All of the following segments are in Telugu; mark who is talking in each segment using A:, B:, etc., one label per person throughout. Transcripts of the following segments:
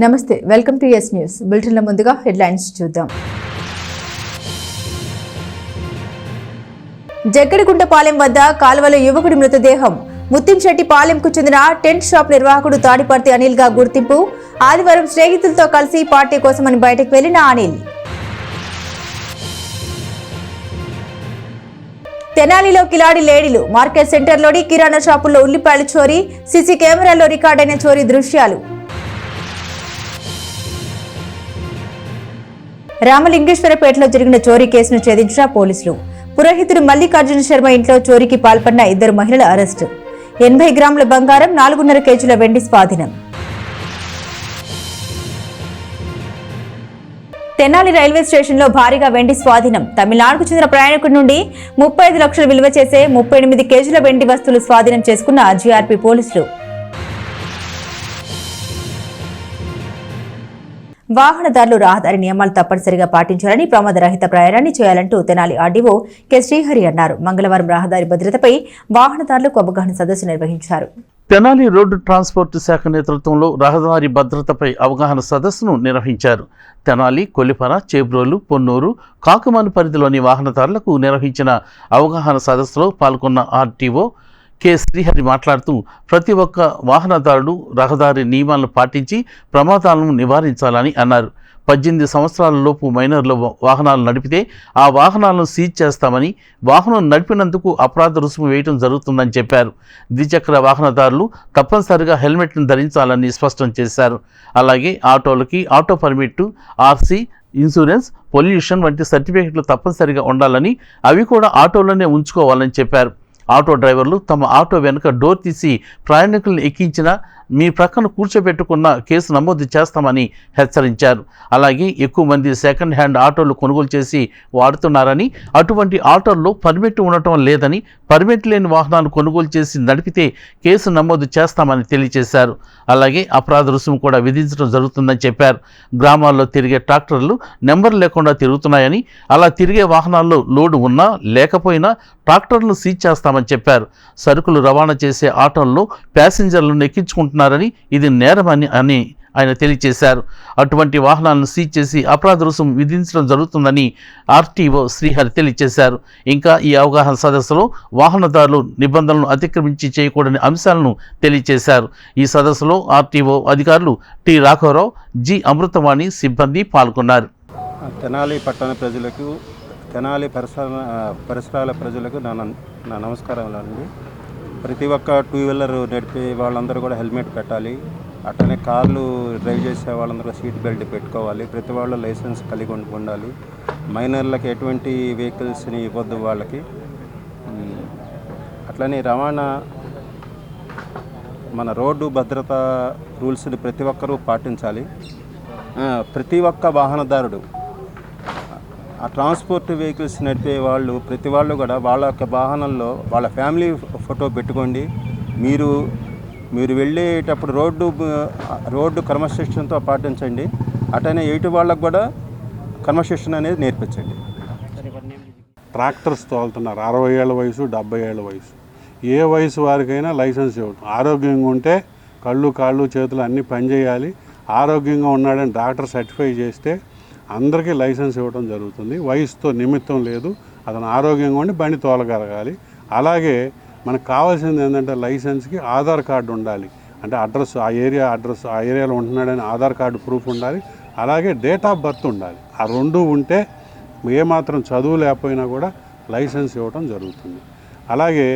A: నమస్తే వెల్కమ్ టు ఎస్ న్యూస్ బులెటిన్ల ముందుగా హెడ్లైన్స్ చూద్దాం. జగ్గడిగుంటపాలెం వద్ద కాలువలో యువకుడి మృతదేహం. ముత్తింశెట్టిపాలెంకు చెందిన టెంట్ షాప్ నిర్వాహకుడు తాడిపర్తి అనిల్ గా గుర్తింపు. ఆదివారం స్నేహితులతో కలిసి పార్టీ కోసమని బయటకు వెళ్లిన అనిల్. తెనాలిలో కిలాడి లేడీలు. మార్కెట్ సెంటర్లోని కిరాణా షాపుల్లో ఉల్లిపాయలు చోరీ. సీసీ కెమెరాల్లో రికార్డైన చోరీ దృశ్యాలు. రామలింగేశ్వరపేటలో జరిగిన చోరీ కేసును ఛేదించిన పోలీసులు. పురోహితుడు మల్లికార్జున శర్మ ఇంట్లో చోరీకి పాల్పడిన 2 మహిళల అరెస్టు. 80 గ్రాముల బంగారం, 4.5 కేజీల వెండి స్వాధీనం. తెనాలి రైల్వే స్టేషన్లో భారీగా వెండి స్వాధీనం. తమిళనాడుకు చెందిన ప్రయాణికుడి నుండి 35 లక్షలు విలువ చేసే 38 కేజీల వెండి వస్తువులు స్వాధీనం చేసుకున్న జీఆర్పీ పోలీసులు. వాహనదారులు రహదారి నియమాలు తప్పనిసరిగా పాటించాలని, ప్రమాద రహిత ప్రయాణాన్ని చేయాలంటూ తెనాలి ఆర్డీఓ కె శ్రీహరి అన్నారు. మంగళవారం రహదారి భద్రతపై వాహనదారులకు అవగాహన సదస్సు నిర్వహించారు.
B: తెనాలి రోడ్డు ట్రాన్స్పోర్ట్ శాఖ నేతృత్వంలో రహదారి భద్రతపై అవగాహన సదస్సును నిర్వహించారు. తెనాలి, కొల్లిపర, చేబ్రోలు, పొన్నూరు, కాకుమాను పరిధిలోని వాహనదారులకు నిర్వహించిన అవగాహన సదస్సులో పాల్గొన్న ఆర్టీఓ కె శ్రీహరి మాట్లాడుతూ ప్రతి ఒక్క వాహనదారుడు రహదారి నియమాలను పాటించి ప్రమాదాలను నివారించాలని అన్నారు. 18 సంవత్సరాల లోపు మైనర్ల వాహనాలు నడిపితే ఆ వాహనాలను సీజ్ చేస్తామని, వాహనం నడిపినందుకు అపరాధ రుసుము వేయడం జరుగుతుందని చెప్పారు. ద్విచక్ర వాహనదారులు తప్పనిసరిగా హెల్మెట్ను ధరించాలని స్పష్టం చేశారు. అలాగే ఆటోలకి auto permit, RC, insurance, pollution వంటి సర్టిఫికెట్లు తప్పనిసరిగా ఉండాలని, అవి కూడా ఆటోలోనే ఉంచుకోవాలని చెప్పారు. ఆటో డ్రైవర్లు తమ ఆటో వెనుక డోర్ తీసి ప్రయాణికులను ఎక్కించినా మీ ప్రక్కన కూర్చోబెట్టుకున్న కేసు నమోదు చేస్తామని హెచ్చరించారు. అలాగే ఎక్కువ మంది సెకండ్ హ్యాండ్ ఆటోలు కొనుగోలు చేసి వాడుతున్నారని, అటువంటి ఆటోల్లో పర్మిట్ ఉండటం లేదని, పర్మిట్ లేని వాహనాలు కొనుగోలు చేసి నడిపితే కేసు నమోదు చేస్తామని తెలియజేశారు. అలాగే అపరాధ రుసుము కూడా విధించడం జరుగుతుందని చెప్పారు. గ్రామాల్లో తిరిగే ట్రాక్టర్లు నెంబర్ లేకుండా తిరుగుతున్నాయని, అలా తిరిగే వాహనాల్లో లోడు ఉన్నా లేకపోయినా ట్రాక్టర్లను సీజ్ చేస్తామని చెప్పారు. సరుకులు రవాణా చేసే ఆటోల్లో ప్యాసింజర్లను ఎక్కించుకుంటున్నారని, ఇది నేరమని ఆయన తెలియజేశారు. అటువంటి వాహనాలను సీజ్ చేసి అపరాధ రుసుము విధించడం జరుగుతుందని ఆర్టీఓ శ్రీహరి తెలియజేశారు. ఇంకా ఈ అవగాహన సదస్సులో వాహనదారులు నిబంధనలను అతిక్రమించి చేయకూడని అంశాలను తెలియజేశారు. ఈ సదస్సులో ఆర్టీఓ అధికారులు టి రాఘవరావు, జి అమృతవాణి సిబ్బంది పాల్గొన్నారు.
C: తెనాలి పట్టణ ప్రజలకు, తెనాలి పరిసరాల ప్రజలకు నా నమస్కారాలండి. ప్రతి ఒక్క 2 వీలర్ నడిపే వాళ్ళందరూ కూడా హెల్మెట్ పెట్టాలి. అట్లనే కార్లు డ్రైవ్ చేసే వాళ్ళందరూ సీట్ బెల్ట్ పెట్టుకోవాలి. ప్రతి వాళ్ళు లైసెన్స్ కలిగి ఉండాలి. మైనర్లకు ఎటువంటి వెహికల్స్ని ఇవ్వద్దు వాళ్ళకి. అట్లనే రవాణా మన రోడ్డు భద్రతా రూల్స్ని ప్రతి ఒక్కరూ పాటించాలి. ప్రతి ఒక్క వాహనదారుడు, ఆ ట్రాన్స్పోర్ట్ వెహికల్స్ నడిపే వాళ్ళు ప్రతి వాళ్ళు కూడా వాళ్ళ యొక్క వాహనంలో వాళ్ళ ఫ్యామిలీ ఫోటో పెట్టుకోండి. మీరు వెళ్ళేటప్పుడు రోడ్డు క్రమశిక్షణతో పాటించండి. అటనే ఎయిటి వాళ్ళకు కూడా క్రమశిక్షణ అనేది నేర్పించండి.
D: ట్రాక్టర్స్ తోలుతున్నారు 60 ఏళ్ళ వయసు, 70 ఏళ్ళ వయసు. ఏ వయసు వారికైనా లైసెన్స్ ఇవ్వడం. ఆరోగ్యంగా ఉంటే కాళ్ళు చేతులు అన్నీ పనిచేయాలి. ఆరోగ్యంగా ఉన్నాడని డాక్టర్ సర్టిఫై చేస్తే అందరికీ లైసెన్స్ ఇవ్వడం జరుగుతుంది. వయసుతో నిమిత్తం లేదు. అతను ఆరోగ్యంగా ఉండి బండి తోలగలగాలి. అలాగే మనకు కావాల్సింది ఏంటంటే లైసెన్స్కి ఆధార్ కార్డు ఉండాలి. అంటే అడ్రస్, ఆ ఏరియాలో ఉంటున్నాడని ఆధార్ కార్డు ప్రూఫ్ ఉండాలి. అలాగే డేట్ ఆఫ్ బర్త్ ఉండాలి. ఆ 2 ఉంటే ఏమాత్రం చదువు లేకపోయినా కూడా లైసెన్స్ ఇవ్వడం జరుగుతుంది. అలాగే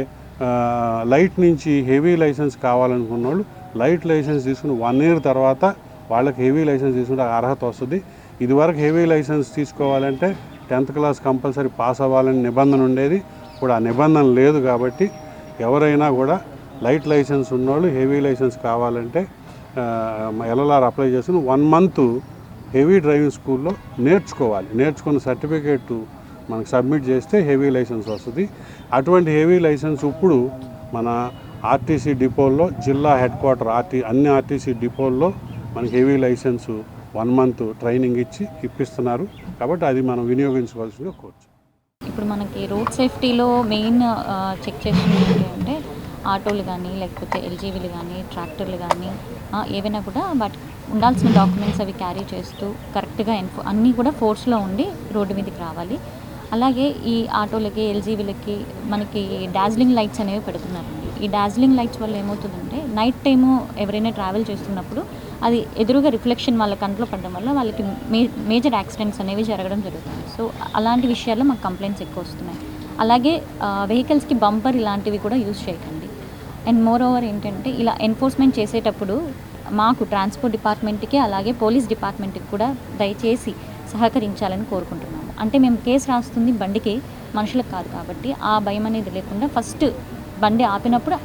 D: లైట్ నుంచి హెవీ లైసెన్స్ కావాలనుకున్న వాళ్ళు లైట్ లైసెన్స్ తీసుకుని 1 ఇయర్ తర్వాత వాళ్ళకి హెవీ లైసెన్స్ తీసుకుంటే అర్హత వస్తుంది. ఇదివరకు హెవీ లైసెన్స్ తీసుకోవాలంటే 10th క్లాస్ కంపల్సరీ పాస్ అవ్వాలని నిబంధన ఉండేది. ఇప్పుడు ఆ నిబంధన లేదు. కాబట్టి ఎవరైనా కూడా లైట్ లైసెన్స్ ఉన్నవాళ్ళు హెవీ లైసెన్స్ కావాలంటే ఎల్ఎల్ఆర్ అప్లై చేసుకుని 1 మంత్ హెవీ డ్రైవింగ్ స్కూల్లో నేర్చుకోవాలి. నేర్చుకున్న సర్టిఫికేట్ మనకు సబ్మిట్ చేస్తే హెవీ లైసెన్స్ వస్తుంది. అటువంటి హెవీ లైసెన్స్ ఇప్పుడు మన ఆర్టీసీ డిపోల్లో, జిల్లా హెడ్ క్వార్టర్ అన్ని ఆర్టీసీ డిపోల్లో మనకి హెవీ లైసెన్సు 1 మంత్ ట్రైనింగ్ ఇప్పిస్తున్నారు. కాబట్టి అది మనం వినియోగించుకోవాల్సిందిగా కోరుచు.
E: ఇప్పుడు మనకి రోడ్ సేఫ్టీలో మెయిన్ చెక్ చేసేది అంటే ఆటోలు కానీ, లేకపోతే ఎల్జీవీలు కానీ, ట్రాక్టర్లు కానీ ఏవైనా కూడా ఉండాల్సిన డాక్యుమెంట్స్ అవి క్యారీ చేస్తూ కరెక్ట్గా అన్నీ కూడా ఫోర్స్లో ఉండి రోడ్డు మీదకి రావాలి. అలాగే ఈ ఆటోలకి, ఎల్జీవీలకి మనకి డాజ్లింగ్ లైట్స్ అనేవి పెడుతున్నారండి. ఈ డాజ్లింగ్ లైట్స్ వల్ల ఏమవుతుందంటే నైట్ టైము ఎవరైనా ట్రావెల్ చేస్తున్నప్పుడు అది ఎదురుగా రిఫ్లెక్షన్ వాళ్ళ కంట్లో పడడం వల్ల వాళ్ళకి మేజర్ యాక్సిడెంట్స్ అనేవి జరగడం జరుగుతుంది. సో అలాంటి విషయాల్లో మాకు కంప్లైంట్స్ ఎక్కువ వస్తున్నాయి. అలాగే వెహికల్స్కి బంపర్ ఇలాంటివి కూడా యూజ్ చేయకండి. అండ్ మోర్ ఓవర్ ఏంటంటే ఇలా ఎన్ఫోర్స్మెంట్ చేసేటప్పుడు మాకు ట్రాన్స్పోర్ట్ డిపార్ట్మెంట్కి అలాగే పోలీస్ డిపార్ట్మెంట్కి కూడా దయచేసి సహకరించాలని కోరుకుంటున్నాము. అంటే మేము కేసు రాస్తుంది బండికి, మనుషులకు కాదు కాబట్టి ఆ భయం అనేది లేకుండా ఫస్ట్ బండి ఆపినప్పుడు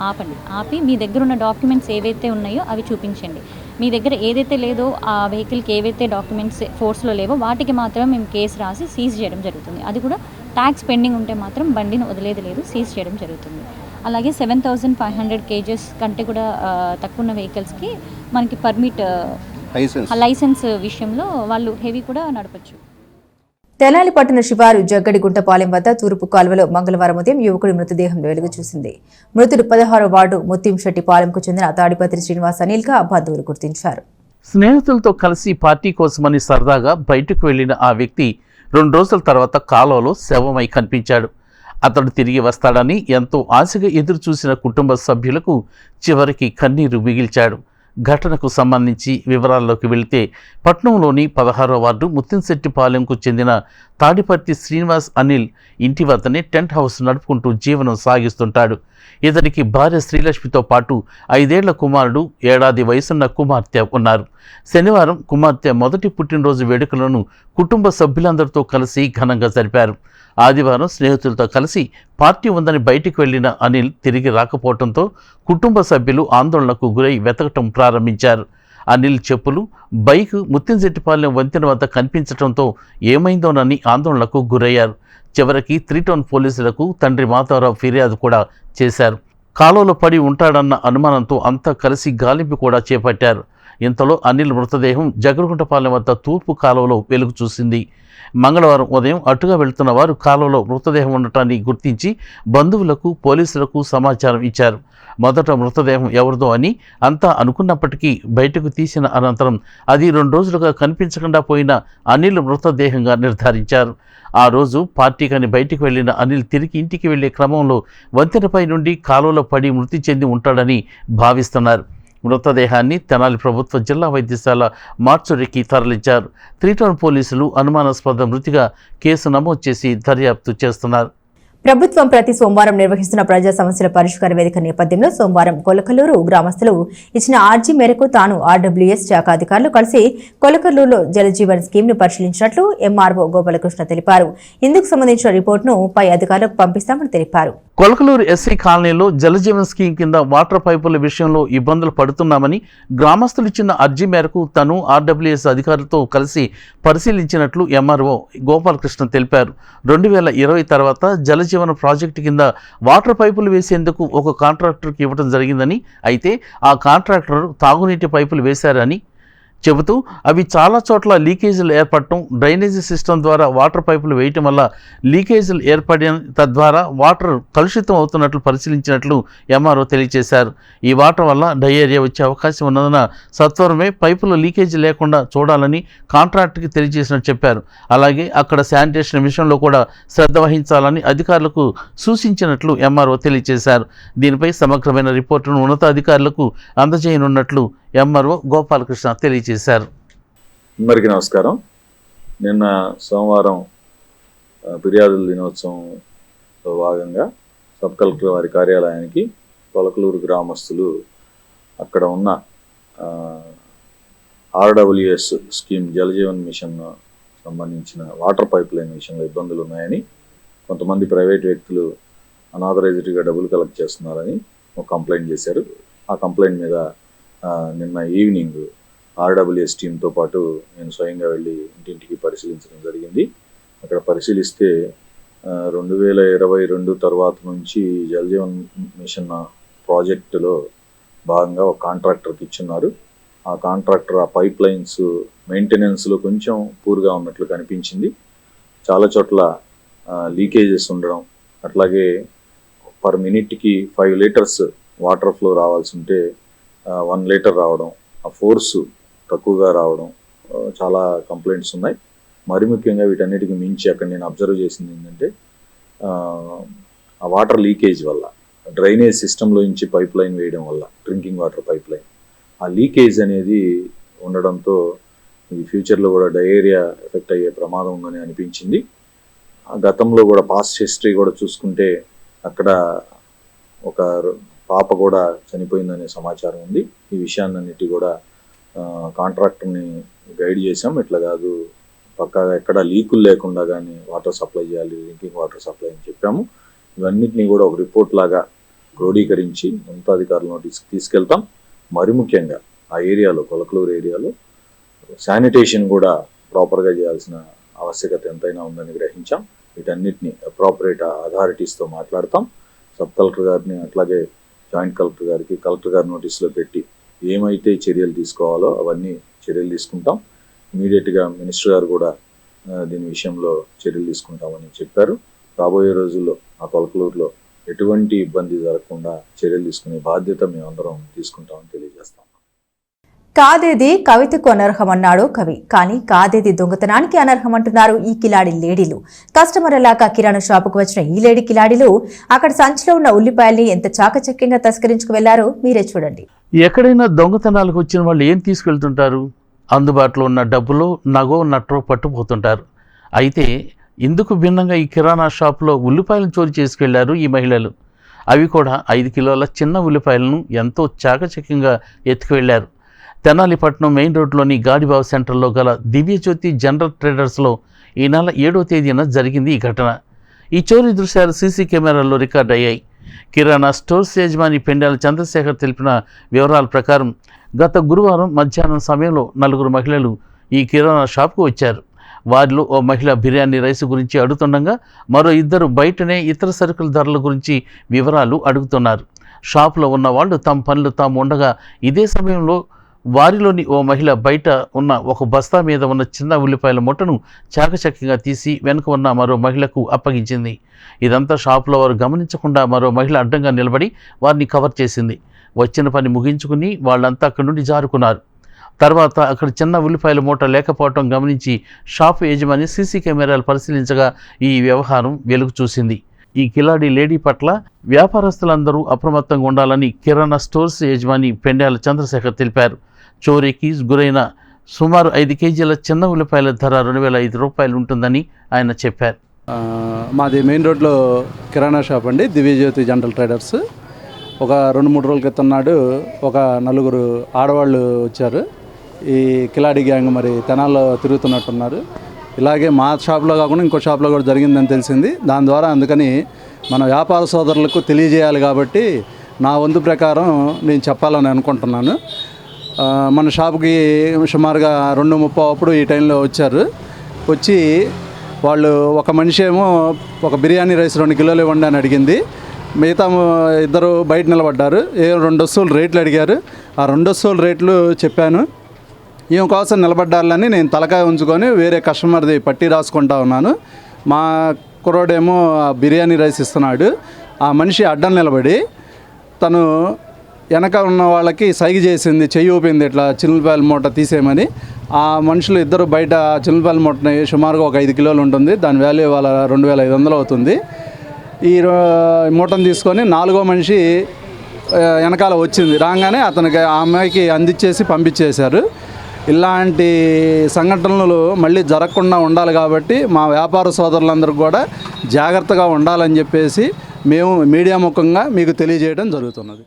E: ఆపి మీ దగ్గర ఉన్న డాక్యుమెంట్స్ ఏవైతే ఉన్నాయో అవి చూపించండి. మీ దగ్గర ఏదైతే లేదో ఆ వెహికల్కి ఏవైతే డాక్యుమెంట్స్ ఫోర్స్లో లేవో వాటికి మాత్రమే మేము కేసు రాసి సీజ్ చేయడం జరుగుతుంది. అది కూడా ట్యాక్స్ పెండింగ్ ఉంటే మాత్రం బండిని వదిలేది లేదు, సీజ్ చేయడం జరుగుతుంది. అలాగే 7,500 kgs కంటే కూడా తక్కువ ఉన్న వెహికల్స్కి మనకి పర్మిట్ లైసెన్స్ విషయంలో వాళ్ళు హెవీ కూడా నడపచ్చు.
A: తెనాలి పట్టణ శివారు జగ్గడిగుంటపాలెం వద్ద తూర్పు కాలువలో మంగళవారం ఉదయం యువకుడి మృతదేహం వెలుగు చూసింది. మృతుడు 16వ వార్డు ముత్తింశెట్టిపాలెంకు చెందిన తాడిపత్రి శ్రీనివాస్ అనిల్గా బంధువులు గుర్తించారు.
B: స్నేహితులతో కలిసి పార్టీ కోసమని సరదాగా బయటకు వెళ్లిన ఆ వ్యక్తి 2 రోజుల తర్వాత కాలువలో శవమై కనిపించాడు. అతడు తిరిగి వస్తాడని ఎంతో ఆశగా ఎదురు చూసిన కుటుంబ సభ్యులకు చివరికి కన్నీరు మిగిల్చాడు. ఘటనకు సంబంధించి వివరాల్లోకి వెళితే పట్నంలోని 16వ వార్డు ముత్తింశెట్టిపాలెంకు చెందిన తాడిపత్రి శ్రీనివాస్ అనిల్ ఇంటి వద్దనే టెంట్ హౌస్ నడుపుకుంటూ జీవనం సాగిస్తుంటాడు. ఇతనికి భార్య శ్రీలక్ష్మితో పాటు 5 ఏళ్ల కుమారుడు, 1 ఏడాది వయసున్న కుమార్తె ఉన్నారు. శనివారం కుమార్తె మొదటి పుట్టినరోజు వేడుకలను కుటుంబ సభ్యులందరితో కలిసి ఘనంగా జరిపారు. ఆదివారం స్నేహితులతో కలిసి పార్టీ ఉందని బయటికి వెళ్లిన అనిల్ తిరిగి రాకపోవడంతో కుటుంబ సభ్యులు ఆందోళనకు గురై వెతకటం ప్రారంభించారు. అనిల్ చెప్పులు, బైక్ ముత్తింశెట్టిపాలెం వంతెన వద్ద కనిపించడంతో ఏమైందోనని ఆందోళనకు గురయ్యారు. చివరికి 3 టౌన్ పోలీసులకు తండ్రి మాధవరావు ఫిర్యాదు కూడా చేశారు. కాలువలో పడి ఉంటాడన్న అనుమానంతో అంతా కలిసి గాలింపు కూడా చేపట్టారు. ఇంతలో అనిల్ మృతదేహం జగ్గడిగుంటపాలెం వద్ద తూర్పు కాలువలో వెలుగు చూసింది. మంగళవారం ఉదయం అటుగా వెళ్తున్న వారు కాలువలో మృతదేహం ఉండటాన్ని గుర్తించి బంధువులకు, పోలీసులకు సమాచారం ఇచ్చారు. మొదట మృతదేహం ఎవరిదో అని అంతా అనుకున్నప్పటికీ బయటకు తీసిన అనంతరం అది 2 రోజులుగా కనిపించకుండా పోయిన అనిల్ మృతదేహంగా నిర్ధారించారు. ఆ రోజు పార్టీకని బయటికి వెళ్లిన అనిల్ తిరిగి ఇంటికి వెళ్లే క్రమంలో వంతెనపై నుండి కాలువలో పడి మృతి చెంది ఉంటాడని భావిస్తున్నారు. మృతదేహాన్ని తెనాలి ప్రభుత్వ జిల్లా వైద్యశాల మార్చురికి తరలించారు. 3 టౌన్ పోలీసులు అనుమానాస్పద మృతిగా కేసు నమోదు చేసి దర్యాప్తు చేస్తున్నారు.
A: ప్రభుత్వం ప్రతి సోమవారం నిర్వహిస్తున్న ప్రజా సమస్యల పరిష్కార వేదిక నేపథ్యంలో సోమవారం కొలకల్లూరు గ్రామస్తులు ఇచ్చిన ఆర్జీ మేరకు తాను ఆర్డబ్ల్యూఎస్ శాఖ అధికారులు కలిసి కొలకల్లూరులో జలజీవన్ స్కీమ్ ను పరిశీలించినట్లు ఎంఆర్ఓ గోపాలకృష్ణ తెలిపారు. ఇందుకు సంబంధించిన రిపోర్టును పై అధికారులకు పంపిస్తామని తెలిపారు.
B: కొలకలూరు ఎస్సీ కాలనీలో జలజీవన్ స్కీమ్ కింద వాటర్ పైపుల విషయంలో ఇబ్బందులు పడుతున్నామని గ్రామస్తులు ఇచ్చిన అర్జీ మేరకు తను ఆర్డబ్ల్యూఎస్ అధికారులతో కలిసి పరిశీలించినట్లు ఎంఆర్ఓ గోపాలకృష్ణ తెలిపారు. 2020 తర్వాత జలజీవన ప్రాజెక్టు కింద వాటర్ పైపులు వేసేందుకు ఒక కాంట్రాక్టర్కి ఇవ్వడం జరిగిందని, అయితే ఆ కాంట్రాక్టర్ తాగునీటి పైపులు వేశారని చెబుతూ అవి చాలా చోట్ల లీకేజీలు ఏర్పడటం, డ్రైనేజీ సిస్టమ్ ద్వారా వాటర్ పైపులు వేయటం వల్ల లీకేజీలు ఏర్పడిన తద్వారా వాటర్ కలుషితం అవుతున్నట్లు పరిశీలించినట్లు ఎంఆర్ఓ తెలియజేశారు. ఈ వాటర్ వల్ల డయేరియా వచ్చే అవకాశం ఉన్నందున సత్వరమే పైపులు లీకేజీ లేకుండా చూడాలని కాంట్రాక్ట్కి తెలియజేసినట్టు చెప్పారు. అలాగే అక్కడ శానిటేషన్ విషయంలో కూడా శ్రద్ధ వహించాలని అధికారులకు సూచించినట్లు ఎంఆర్ఓ తెలియజేశారు. దీనిపై సమగ్రమైన రిపోర్టును ఉన్నతాధికారులకు అందజేయనున్నట్లు ఎంఆర్ఓ గోపాలకృష్ణ తెలియజేశారు.
F: అందరికీ నమస్కారం. నిన్న సోమవారం ఫిర్యాదుల దినోత్సవంలో భాగంగా సబ్ కలెక్టర్ వారి కార్యాలయానికి కొలకలూరు గ్రామస్తులు అక్కడ ఉన్న ఆర్డబ్ల్యూఎస్ స్కీమ్ జలజీవన్ మిషన్ సంబంధించిన వాటర్ పైప్ లైన్ విషయంలో ఇబ్బందులు ఉన్నాయని, కొంతమంది ప్రైవేట్ వ్యక్తులు అనాథరైజ్డ్గా డబ్బులు కలెక్ట్ చేస్తున్నారని ఒక కంప్లైంట్ చేశారు. ఆ కంప్లైంట్ మీద నిన్న ఈవినింగ్ ఆర్డబ్ల్యూఎస్ టీంతో పాటు నేను స్వయంగా వెళ్ళి ఇంటింటికి పరిశీలించడం జరిగింది. అక్కడ పరిశీలిస్తే 2022 తర్వాత నుంచి జలజీవన్ మిషన్ ప్రాజెక్టులో భాగంగా ఒక కాంట్రాక్టర్కి ఇచ్చున్నారు. ఆ కాంట్రాక్టర్ ఆ పైప్ లైన్స్ మెయింటెనెన్స్లో కొంచెం పూర్గా ఉన్నట్లు కనిపించింది. చాలా చోట్ల లీకేజెస్ ఉండడం, అట్లాగే పర్ మినిట్కి 5 లీటర్స్ వాటర్ ఫ్లో రావాల్సి ఉంటే 1 లీటర్ రావడం, ఆ ఫోర్సు తక్కువగా రావడం చాలా కంప్లైంట్స్ ఉన్నాయి. మరి ముఖ్యంగా వీటన్నిటికి మించి అక్కడ నేను అబ్జర్వ్ చేసింది ఏంటంటే ఆ వాటర్ లీకేజ్ వల్ల, డ్రైనేజ్ సిస్టంలో నుంచి పైప్ లైన్ వేయడం వల్ల, డ్రింకింగ్ వాటర్ పైప్ లైన్, ఆ లీకేజ్ అనేది ఉండడంతో ఈ ఫ్యూచర్లో కూడా డయేరియా ఎఫెక్ట్ అయ్యే ప్రమాదం ఉందని అనిపించింది. గతంలో కూడా పాస్ట్ హిస్టరీ కూడా చూసుకుంటే అక్కడ ఒక పాప కూడా చనిపోయిందనే సమాచారం ఉంది. ఈ విషయాన్నిటి కూడా కాంట్రాక్టర్ని గైడ్ చేసాం, ఇట్లా కాదు పక్కాగా ఎక్కడ లీకులు లేకుండా కానీ వాటర్ సప్లై చేయాలి, డ్రింకింగ్ వాటర్ సప్లై అని చెప్పాము. ఇవన్నిటినీ కూడా ఒక రిపోర్ట్ లాగా క్రోడీకరించి ఉన్నతాధికారుల నోటీస్కి తీసుకెళ్తాం. మరి ముఖ్యంగా ఆ ఏరియాలో, కొలకలూరు ఏరియాలో శానిటేషన్ కూడా ప్రాపర్గా చేయాల్సిన ఆవశ్యకత ఎంతైనా ఉందని గ్రహించాం. వీటన్నిటిని అప్రాపరేట్ అథారిటీస్తో మాట్లాడతాం. సబ్ కలెక్టర్ గారిని, అట్లాగే జాయింట్ కలెక్టర్ గారికి, కలెక్టర్ గారి నోటీసులో పెట్టి ఏమైతే చర్యలు తీసుకోవాలో అవన్నీ చర్యలు తీసుకుంటాం. ఇమీడియట్గా మినిస్టర్ గారు కూడా దీని విషయంలో చర్యలు తీసుకుంటామని చెప్పారు. రాబోయే రోజుల్లో ఆ కొలకలూరులో ఎటువంటి ఇబ్బంది జరగకుండా చర్యలు తీసుకునే బాధ్యత మేమందరం తీసుకుంటామని తెలియజేస్తాం.
A: కాదేది కవితకు అనర్హమన్నాడు కవి, కానీ కాదేది దొంగతనానికి అనర్హమంటున్నారు ఈ కిలాడి లేడీలు. కస్టమర్ అలాగా కిరాణా షాపుకు వచ్చిన ఈ లేడీ కిలాడీలు అక్కడ సంచిలో ఉన్న ఉల్లిపాయల్ని ఎంత చాకచక్యంగా తస్కరించుకు వెళ్లారో మీరే చూడండి.
B: ఎక్కడైనా దొంగతనాలకు వచ్చిన వాళ్ళు ఏం తీసుకెళ్తుంటారు? అందుబాటులో ఉన్న డబ్బులో, నగో నట్టో పట్టుపోతుంటారు. అయితే ఇందుకు భిన్నంగా ఈ కిరాణా షాపులో ఉల్లిపాయలను చోరీ చేసుకెళ్లారు ఈ మహిళలు. అవి కూడా 5 కిలోల చిన్న ఉల్లిపాయలను ఎంతో చాకచక్యంగా ఎత్తుకువెళ్లారు. తెనాలిపట్నం మెయిన్ రోడ్లోని గాడిబాబు సెంటర్లో గల దివ్యజ్యోతి జనరల్ ట్రేడర్స్లో ఈ నెల 7వ తేదీన జరిగింది ఈ ఘటన. ఈ చోరీ దృశ్యాలు సీసీ కెమెరాల్లో రికార్డ్ అయ్యాయి. కిరాణా స్టోర్స్ యజమాని పెండాల చంద్రశేఖర్ తెలిపిన వివరాల ప్రకారం గత గురువారం మధ్యాహ్నం సమయంలో 4 మహిళలు ఈ కిరాణా షాప్కు వచ్చారు. వారిలో ఓ మహిళ బిర్యానీ రైస్ గురించి అడుగుతుండగా మరో 2 బయటనే ఇతర సరుకుల ధరల గురించి వివరాలు అడుగుతున్నారు. షాపులో ఉన్న వాళ్ళు తమ పనులు తాము ఉండగా ఇదే సమయంలో వారిలోని ఓ మహిళ బయట ఉన్న ఒక బస్తా మీద ఉన్న చిన్న ఉల్లిపాయల మూటను చాకచక్యంగా తీసి వెనుక ఉన్న మరో మహిళకు అప్పగించింది. ఇదంతా షాపులో వారు గమనించకుండా మరో మహిళ అడ్డంగా నిలబడి వారిని కవర్ చేసింది. వచ్చిన పని ముగించుకుని వాళ్ళంతా అక్కడి నుండి జారుకున్నారు. తర్వాత అక్కడ చిన్న ఉల్లిపాయల మూట లేకపోవటం గమనించి షాపు యజమాని సీసీ కెమెరాలు పరిశీలించగా ఈ వ్యవహారం వెలుగు చూసింది. ఈ కిలాడి లేడీ పట్ల వ్యాపారస్తులందరూ అప్రమత్తంగా ఉండాలని కిరాణా స్టోర్స్ యజమాని పెండాల చంద్రశేఖర్ తెలిపారు. చోరీకి గురైన సుమారు 5 కేజీల చిన్న ఉల్లిపాయల ధర 2,005 రూపాయలు ఉంటుందని ఆయన చెప్పారు.
G: మాది మెయిన్ రోడ్లో కిరాణా షాప్ అండి, దివ్యజ్యోతి జనరల్ ట్రేడర్స్. ఒక 2-3 రోజుల క్రితం నాడు ఒక 4 ఆడవాళ్ళు వచ్చారు. ఈ కిలాడి గ్యాంగ్ మరి తెనాల్లో తిరుగుతున్నట్టున్నారు. ఇలాగే మా షాప్లో కాకుండా ఇంకో షాప్లో కూడా జరిగిందని తెలిసింది. దాని ద్వారా అందుకని మన వ్యాపార సోదరులకు తెలియజేయాలి కాబట్టి నా వంతు ప్రకారం నేను చెప్పాలని అనుకుంటున్నాను. మన షాప్కి సుమారుగా 2:30 అప్పుడు ఈ టైంలో వచ్చారు. వచ్చి వాళ్ళు ఒక మనిషి ఏమో ఒక బిర్యానీ రైస్ 2 కిలోలు ఇవ్వండి అని అడిగింది. మిగతా 2 బయట నిలబడ్డారు. 2 వస్తువులు రేట్లు అడిగారు. ఆ 2 వస్తువుల రేట్లు చెప్పాను. ఈమె కోసం నిలబడ్డాలని నేను తలకాయ ఉంచుకొని వేరే కస్టమర్ది పట్టి రాసుకుంటా ఉన్నాను. మా కుర్రోడేమో బిర్యానీ రైస్ ఇస్తున్నాడు. ఆ మనిషి అడ్డం నిలబడి తను వెనక ఉన్న వాళ్ళకి సైగ చేసింది, చెయ్యి ఊపింది ఇట్లా చిల్లిపాయల మూట తీసేయమని. ఆ మనుషులు 2 బయట చిల్లిపాయల మూటని సుమారుగా ఒక 5 కిలోలు ఉంటుంది. దాని వాల్యూ వాళ్ళ 2,500 అవుతుంది. ఈ మూటను తీసుకొని 4వ మనిషి వెనకాల వచ్చింది. రాగానే అతనికి ఆ అమ్మాయికి అందించేసి పంపించేశారు. ఇలాంటి సంఘటనలు మళ్ళీ జరగకుండా ఉండాలి కాబట్టి మా వ్యాపార సోదరులందరూ కూడా జాగ్రత్తగా ఉండాలని చెప్పేసి మేము మీడియా ముఖంగా మీకు తెలియజేయడం జరుగుతున్నది.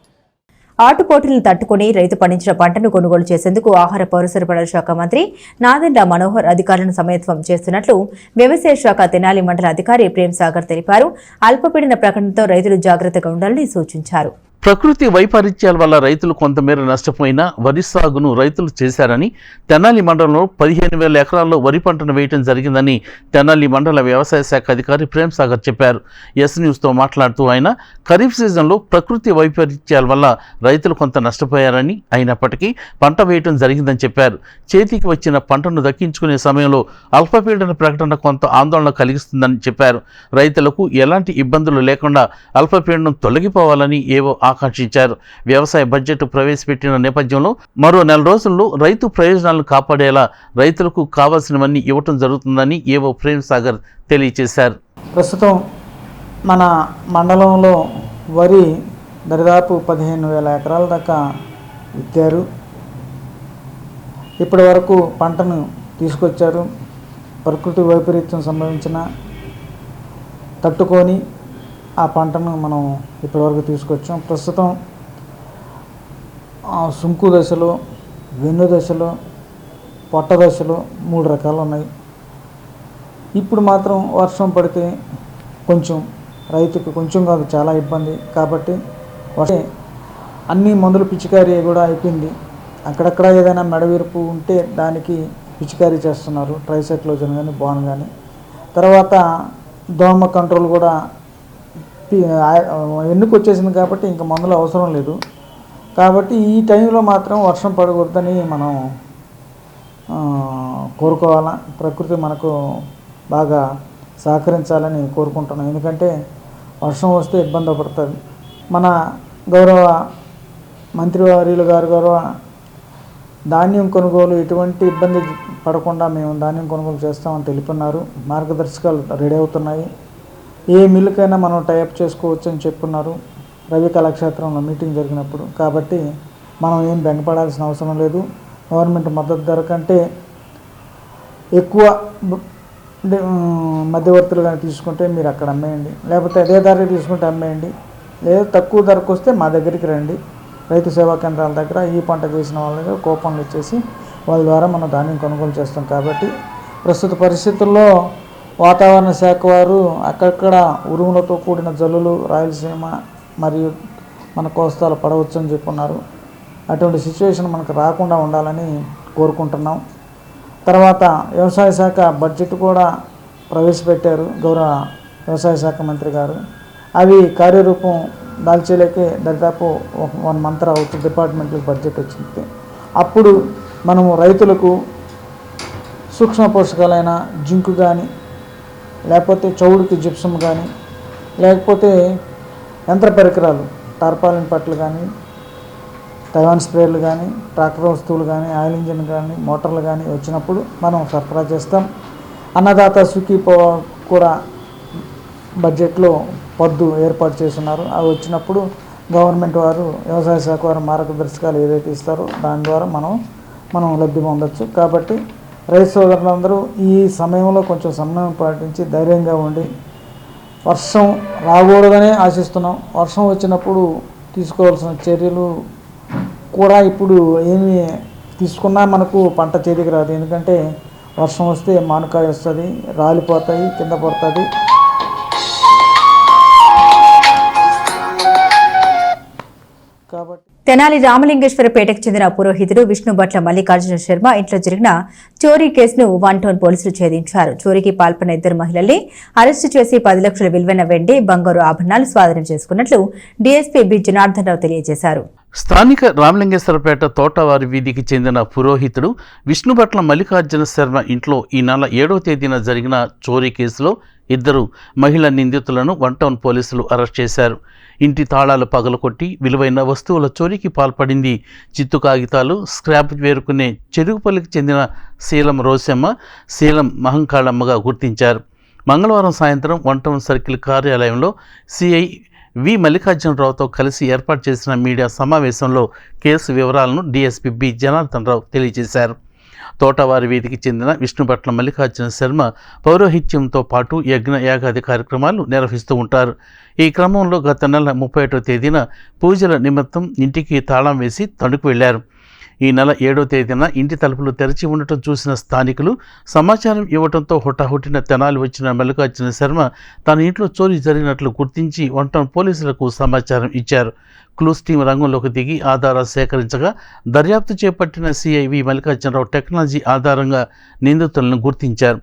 A: ఆటుపోటులను తట్టుకుని రైతు పండించిన పంటను కొనుగోలు చేసేందుకు ఆహార పౌర సరఫరాల శాఖ మంత్రి నాదెండ్ల మనోహర్ అధికారులను సమన్వయం చేస్తున్నట్లు వ్యవసాయ శాఖ తెనాలి మండల అధికారి ప్రేమ్ సాగర్ తెలిపారు. అల్పపీడన ప్రకటనతో రైతులు జాగ్రత్తగా ఉండాలని సూచించారు.
B: ప్రకృతి వైపరీత్యాల వల్ల రైతులు కొంతమేర నష్టపోయినా వరి సాగును రైతులు చేశారని, తెనాలి మండలంలో 15,000 ఎకరాల్లో వరి పంటను వేయడం జరిగిందని తెనాలి మండల వ్యవసాయ శాఖ అధికారి ప్రేమ్ సాగర్ చెప్పారు. ఎస్ న్యూస్తో మాట్లాడుతూ ఆయన ఖరీఫ్ సీజన్లో ప్రకృతి వైపరీత్యాల వల్ల రైతులు కొంత నష్టపోయారని, అయినప్పటికీ పంట వేయడం జరిగిందని చెప్పారు. చేతికి వచ్చిన పంటను దక్కించుకునే సమయంలో అల్పపీడన ప్రకటన కొంత ఆందోళన కలిగిస్తుందని చెప్పారు. రైతులకు ఎలాంటి ఇబ్బందులు లేకుండా అల్పపీడనం తొలగిపోవాలని ఏవో ఆకాంక్షించారు. వ్యవసాయ బడ్జెట్ ప్రవేశపెట్టిన నేపథ్యంలో మరో 4 రోజుల్లో రైతు ప్రయోజనాలను కాపాడేలా రైతులకు కావాల్సినవన్నీ ఇవ్వటం జరుగుతుందని ఏవో ప్రేమ్ సాగర్ తెలియజేశారు.
H: ప్రస్తుతం మన మండలంలో వరి దరిదాపు 15,000 ఎకరాల దాకా విత్తారు. ఇప్పటి వరకు పంటను తీసుకొచ్చారు. ప్రకృతి వైపరీత్యం సంభవించిన తట్టుకొని ఆ పంటను మనం ఇప్పటివరకు తీసుకొచ్చాం. ప్రస్తుతం సుంకు దశలో, వెన్ను దశలో, పొట్ట దశలో 3 రకాలు ఉన్నాయి. ఇప్పుడు మాత్రం వర్షం పడితే కొంచెం రైతుకు కొంచెం కాదు చాలా ఇబ్బంది. కాబట్టి అన్ని మందులు పిచికారీ కూడా అయిపోయింది. అక్కడక్కడ ఏదైనా మెడవిరుపు ఉంటే దానికి పిచికారీ చేస్తున్నారు, ట్రైసైక్లోజన్ కానీ బాన్ కానీ. తర్వాత దోమ కంట్రోల్ కూడా ఎన్నుకు వచ్చేసింది కాబట్టి ఇంకా మందులు అవసరం లేదు. కాబట్టి ఈ టైంలో మాత్రం వర్షం పడకూడదని మనం కోరుకోవాలా. ప్రకృతి మనకు బాగా సహకరించాలని కోరుకుంటున్నాం. ఎందుకంటే వర్షం వస్తే ఇబ్బంది పడుతుంది. మన గౌరవ మంత్రివర్యులు గారు గౌరవ ధాన్యం కొనుగోలు ఎటువంటి ఇబ్బంది పడకుండా మేము ధాన్యం కొనుగోలు చేస్తామని తెలుపున్నారు. మార్గదర్శకాలు రెడీ అవుతున్నాయి. ఏ మిల్లుకైనా మనం టైప్ చేసుకోవచ్చు అని చెప్పున్నారు రవి కళాక్షేత్రంలో మీటింగ్ జరిగినప్పుడు. కాబట్టి మనం ఏం బెంగపడాల్సిన అవసరం లేదు. గవర్నమెంట్ మద్దతు ధర కంటే ఎక్కువ మధ్యవర్తులు కానీ తీసుకుంటే మీరు అక్కడ అమ్మేయండి, లేకపోతే అదే ధరకి తీసుకుంటే అమ్మేయండి. లేదా తక్కువ ధరకు వస్తే మా దగ్గరికి రండి. రైతు సేవా కేంద్రాల దగ్గర ఈ పంట చేసిన వాళ్ళ దగ్గర కూపన్లు ఇచ్చేసి వాళ్ళ ద్వారా మనం ధాన్యం కొనుగోలు చేస్తాం. కాబట్టి ప్రస్తుత పరిస్థితుల్లో వాతావరణ శాఖ వారు అక్కడక్కడ ఉరుములతో కూడిన జల్లులు రాయలసీమ మరియు మన కోస్తాలు పడవచ్చు అని చెప్పున్నారు. అటువంటి సిచ్యువేషన్ మనకు రాకుండా ఉండాలని కోరుకుంటున్నాం. తర్వాత వ్యవసాయ శాఖ బడ్జెట్ కూడా ప్రవేశపెట్టారు గౌరవ వ్యవసాయ శాఖ మంత్రి గారు. అవి కార్యరూపం దాల్చేలేకే దాదాపు 1 మంత్ అవుతుంది. డిపార్ట్మెంట్కి బడ్జెట్ వచ్చింది. అప్పుడు మనము రైతులకు సూక్ష్మ పోషకాలైన జింకు కానీ, లేకపోతే చౌడుకి జిప్సం కానీ, లేకపోతే యంత్ర పరికరాలు టార్పాలిన్ పట్లు కానీ, తైవాన్ స్ప్రేలు కానీ, ట్రాక్టర్ వస్తువులు కానీ, ఆయిల్ ఇంజిన్ కానీ, మోటార్లు కానీ వచ్చినప్పుడు మనం సరఫరా చేస్తాం. అన్నదాత సుఖీ కూడా బడ్జెట్లో పద్దు ఏర్పాటు చేస్తున్నారు. అవి వచ్చినప్పుడు గవర్నమెంట్ వారు వ్యవసాయ శాఖ వారు మార్గదర్శకాలు ఏదైతే ఇస్తారో దాని ద్వారా మనం లబ్ధి పొందవచ్చు. కాబట్టి రైతు సోదరులందరూ ఈ సమయంలో కొంచెం సమన్వయం పాటించి ధైర్యంగా ఉండి, వర్షం రాకూడదనే ఆశిస్తున్నాం. వర్షం వచ్చినప్పుడు తీసుకోవాల్సిన చర్యలు కూడా ఇప్పుడు ఏమి తీసుకున్నా మనకు పంట చేతికి రాదు. ఎందుకంటే వర్షం వస్తే మానుకాయ వస్తుంది, రాలిపోతాయి, కింద పడుతుంది.
A: తెనాలి రామలింగేశ్వరపేటకు చెందిన పురోహితుడు విష్ణుభట్ల మల్లికార్జున శర్మ ఇంట్లో జరిగిన చోరీ కేసును 1 టౌన్ పోలీసులు ఛేదించారు. చోరీకి పాల్పడిన 2 మహిళల్ని అరెస్టు చేసి 10 లక్షల విలువైన వెండి, బంగారు ఆభరణాలు స్వాధీనం చేసుకున్నట్లు డీఎస్పీ బి జనార్దన్ రావు తెలియజేశారు.
B: స్థానిక రామలింగేశ్వరపేట తోటవారి వీధికి చెందిన పురోహితుడు విష్ణుభట్ల మల్లికార్జున శర్మ ఇంట్లో ఈ నెల 7వ తేదీన జరిగిన చోరీ కేసులో 2 మహిళా నిందితులను 1 టౌన్ పోలీసులు అరెస్ట్ చేశారు. ఇంటి తాళాలు పగలకొట్టి విలువైన వస్తువుల చోరీకి పాల్పడింది. చిత్తు కాగితాలు, స్క్రాప్ వేరుకునే చెరుగుపల్లికి చెందిన శీలం రోసమ్మ, శీలం మహంకాళమ్మగా గుర్తించారు. మంగళవారం సాయంత్రం 1 టౌన్ సర్కిల్ కార్యాలయంలో సిఐ వి మల్లికార్జునరావుతో కలిసి ఏర్పాటు చేసిన మీడియా సమావేశంలో కేసు వివరాలను డీఎస్పీ బి జనార్దన్ రావు తెలియజేశారు. తోటవారి వీధికి చెందిన విష్ణుభట్ల మల్లికార్జున శర్మ పౌరోహిత్యంతో పాటు యజ్ఞ యాగాది కార్యక్రమాలు నిర్వహిస్తూ ఉంటారు. ఈ క్రమంలో గత నెల 31వ తేదీన పూజల నిమిత్తం ఇంటికి తాళం వేసి తణుకు వెళ్లారు. ఈ నెల 7వ తేదీన ఇంటి తలుపులు తెరిచి ఉండటం చూసిన స్థానికులు సమాచారం ఇవ్వడంతో హుటాహుటిన తెనాలి వచ్చిన మల్లికార్జున శర్మ తన ఇంట్లో చోరీ జరిగినట్లు గుర్తించి 1 టౌన్ పోలీసులకు సమాచారం ఇచ్చారు. క్లూస్ టీం రంగంలోకి దిగి ఆధారాలు సేకరించగా దర్యాప్తు చేపట్టిన సిఐవి మల్లికార్జునరావు టెక్నాలజీ ఆధారంగా నిందితులను గుర్తించారు.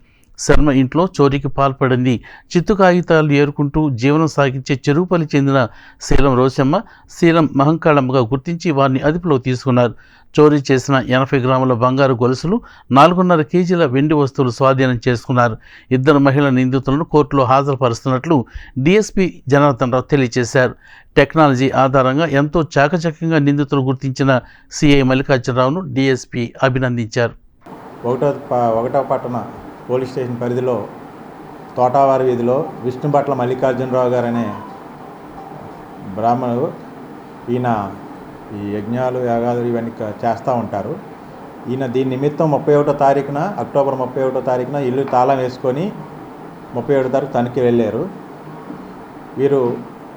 B: శర్మ ఇంట్లో చోరీకి పాల్పడింది. చిత్తు కాగితాలు ఏరుకుంటూ జీవనం సాగించే చెరువుపల్లి చెందిన శీలం రోశమ్మ, శీలం మహంకాళమ్మగా గుర్తించి వారిని అదుపులోకి తీసుకున్నారు. చోరీ చేసిన 80 గ్రాముల బంగారు గొలుసులు, 4.5 కేజీల వెండి వస్తువులు స్వాధీనం చేసుకున్నారు. ఇద్దరు మహిళా నిందితులను కోర్టులో హాజరుపరుస్తున్నట్లు డీఎస్పీ జనార్దన్ రావు తెలియజేశారు. టెక్నాలజీ ఆధారంగా ఎంతో చాకచక్యంగా నిందితులు గుర్తించిన సిఐ మల్లికార్జునరావును డీఎస్పీ అభినందించారు.
I: ఒకటో పట్టణ పోలీస్ స్టేషన్ పరిధిలో తోటావారి వీధిలో విష్ణుభట్ల మల్లికార్జునరావు గారు అనే బ్రాహ్మణుడు, ఈయన ఈ యజ్ఞాలు యాగాలు ఇవన్నీ చేస్తూ ఉంటారు. ఈయన దీని నిమిత్తం 31వ తారీఖున అక్టోబర్ 31వ తారీఖున ఇల్లు తాళం వేసుకొని 37వ తారీఖు తనిఖీ వెళ్ళారు. వీరు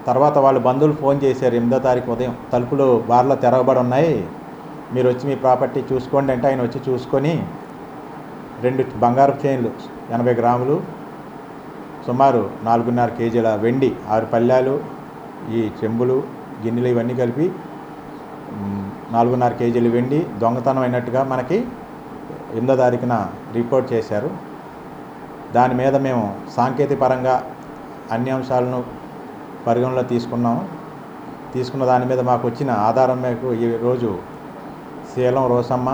I: తర్వాత వాళ్ళ బంధువులు ఫోన్ చేశారు, 8వ తారీఖు ఉదయం తలుపులు బార్లో తెరవబడి ఉన్నాయి, మీరు వచ్చి మీ ప్రాపర్టీ చూసుకోండి అంటే ఆయన వచ్చి చూసుకొని 2 బంగారు చైన్లు 80 గ్రాములు, సుమారు 4.5 కేజీల వెండి, 6 పళ్ళాలు, ఈ చెంబులు గిన్నెలు ఇవన్నీ కలిపి 4.5 కేజీలు వెండి దొంగతనం అయినట్టుగా మనకి 8వ తారీఖున రిపోర్ట్ చేశారు. దాని మీద మేము సాంకేతిక పరంగా అన్ని అంశాలను పరిగణలో తీసుకున్న దాని మీద మాకు వచ్చిన ఆధారం మేరకు ఈరోజు శీలం రోసమ్మ,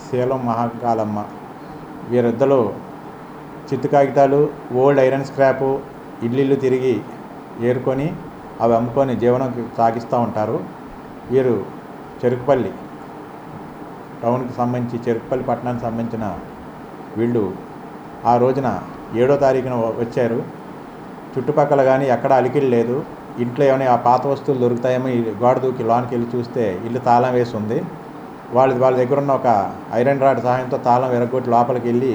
I: శీలం మహాకాళమ్మ వీరిద్దరూ చిత్తు కాగితాలు, ఓల్డ్ ఐరన్ స్క్రాపు ఇల్లు తిరిగి ఏరుకొని అవి అమ్ముకొని జీవనం సాగిస్తూ ఉంటారు. వీరు చెరుకుపల్లి టౌన్కి సంబంధించి చెరుకుపల్లి పట్టణానికి సంబంధించిన వీళ్ళు ఆ రోజున 7వ తారీఖున వచ్చారు. చుట్టుపక్కల కానీ ఎక్కడ అలికిడి లేదు. ఇంట్లో ఏమైనా ఆ పాత వస్తువులు దొరుకుతాయేమో గోడ దూకి లోనికి వెళ్ళి చూస్తే ఇల్లు తాళం వేసి ఉంది. వాళ్ళ దగ్గర ఉన్న ఒక ఐరన్ రాడ్ సహాయంతో తాళం విరగొట్టి లోపలికి వెళ్ళి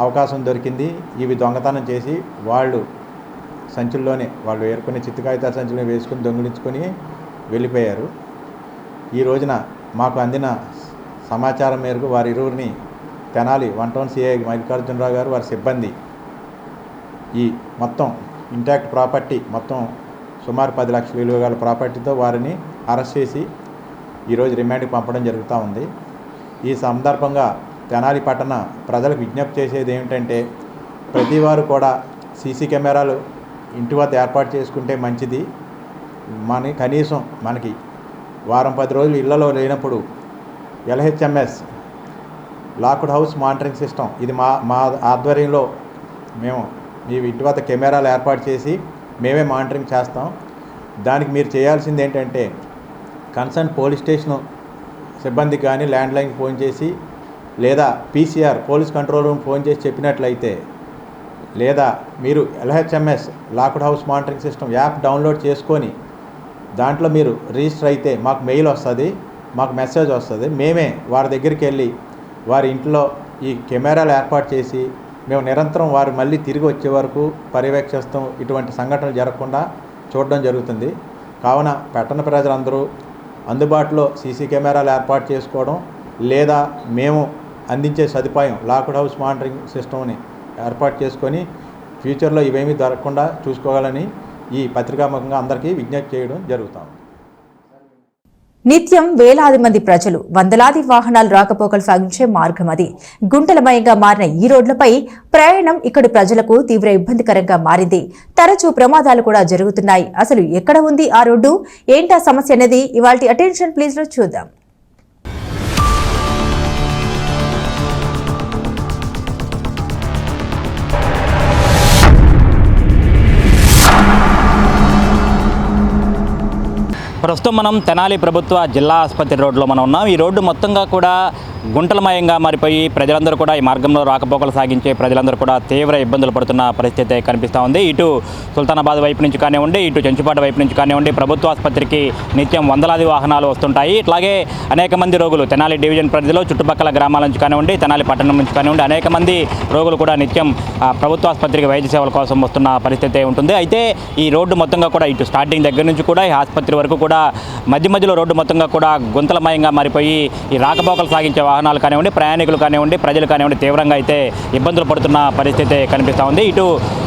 I: అవకాశం దొరికింది. ఇవి దొంగతనం చేసి వాళ్ళు సంచుల్లోనే వాళ్ళు ఏరుకునే చిత్తు కాగితాల సంచులను వేసుకుని దొంగిలించుకొని వెళ్ళిపోయారు. ఈ రోజున మాకు అందిన సమాచారం మేరకు వారి ఇరువురిని తెనాలి 1 టౌన్ సిఐ మల్లికార్జునరావు గారు వారి సిబ్బంది ఈ మొత్తం ఇంటాక్ట్ ప్రాపర్టీ మొత్తం సుమారు 10 లక్షల విలువ గల ప్రాపర్టీతో వారిని అరెస్ట్ చేసి ఈరోజు రిమాండ్కి పంపడం జరుగుతూ ఉంది. ఈ సందర్భంగా తెనాలి పట్టణ ప్రజలకు విజ్ఞప్తి చేసేది ఏమిటంటే, ప్రతి వారు కూడా సీసీ కెమెరాలు ఇంటి వద్ద ఏర్పాటు చేసుకుంటే మంచిది. కనీసం మనకి వారం 10 రోజులు ఇళ్లలో లేనప్పుడు LHMS locked house monitoring system ఇది మా ఆధ్వర్యంలో మేము మీ ఇంటి వద్ద కెమెరాలు ఏర్పాటు చేసి మేమే మానిటరింగ్ చేస్తాం. దానికి మీరు చేయాల్సింది ఏంటంటే, కన్సర్న్ పోలీస్ స్టేషను సిబ్బందికి కానీ ల్యాండ్లైన్కి ఫోన్ చేసి, లేదా PCR police control room phone చేసి చెప్పినట్లయితే, లేదా మీరు LHMS locked house monitoring system app download చేసుకొని దాంట్లో మీరు రిజిస్టర్ అయితే మాకు మెయిల్ వస్తుంది, మాకు మెసేజ్ వస్తుంది. మేమే వారి దగ్గరికి వెళ్ళి వారి ఇంట్లో ఈ కెమెరాలు ఏర్పాటు చేసి మేము నిరంతరం వారు మళ్ళీ తిరిగి వచ్చే వరకు పర్యవేక్షిస్తాం. ఇటువంటి సంఘటనలు జరగకుండా చూడడం జరుగుతుంది. కావున పట్టణ ప్రజలందరూ అందుబాటులో సీసీ కెమెరాలు ఏర్పాటు చేసుకోవడం, లేదా మేము అందించే సదుపాయం లాక్డ్ హౌస్ మానిటరింగ్ సిస్టమ్ని ఏర్పాటు చేసుకొని ఫ్యూచర్లో ఇవేమీ దొరకకుండా చూసుకోవాలని ఈ పత్రికాముఖంగా అందరికీ విజ్ఞప్తి చేయడం జరుగుతాం.
A: నిత్యం వేలాది మంది ప్రజలు, వందలాది వాహనాలు రాకపోకలు సాగించే మార్గం అది. గుంటలమయంగా మారిన ఈ రోడ్లపై ప్రయాణం ఇక్కడి ప్రజలకు తీవ్ర ఇబ్బందికరంగా మారింది. తరచూ ప్రమాదాలు కూడా జరుగుతున్నాయి. అసలు ఎక్కడ ఉంది ఆ రోడ్డు, ఏంటా సమస్య అనేది ఇవాల్టి అటెన్షన్ ప్లీజ్ లో చూద్దాం.
J: ప్రస్తుతం మనం తెనాలి ప్రభుత్వ జిల్లా ఆసుపత్రి రోడ్లో మనం ఉన్నాం. ఈ రోడ్డు మొత్తంగా కూడా గుంటలమయంగా మారిపోయి ప్రజలందరూ కూడా ఈ మార్గంలో రాకపోకలు సాగించే ప్రజలందరూ కూడా తీవ్ర ఇబ్బందులు పడుతున్న పరిస్థితి కనిపిస్తూ ఉంది. ఇటు సుల్తానాబాద్ వైపు నుంచి కానివ్వండి, ఇటు చెంచుపాటు వైపు నుంచి కానివ్వండి, ప్రభుత్వ ఆసుపత్రికి నిత్యం వందలాది వాహనాలు వస్తుంటాయి. ఇట్లాగే అనేక మంది రోగులు తెనాలి డివిజన్ పరిధిలో చుట్టుపక్కల గ్రామాల నుంచి కానివ్వండి, తెనాలి పట్టణం నుంచి కానివ్వండి, అనేక మంది రోగులు కూడా నిత్యం ప్రభుత్వ ఆసుపత్రికి వైద్య సేవల కోసం వస్తున్న పరిస్థితి ఉంటుంది. అయితే ఈ రోడ్డు మొత్తంగా కూడా ఇటు స్టార్టింగ్ దగ్గర నుంచి కూడా ఈ ఆసుపత్రి వరకు కూడా కూడా మధ్యలో రోడ్డు మొత్తంగా కూడా గుంతలమయంగా మారిపోయి ఈ రాకపోకలు సాగించే వాహనాలు కానివ్వండి, ప్రయాణికులు కానివ్వండి, ప్రజలు కానివ్వండి తీవ్రంగా అయితే ఇబ్బందులు పడుతున్న పరిస్థితి కనిపిస్తూ ఉంది. ఇటు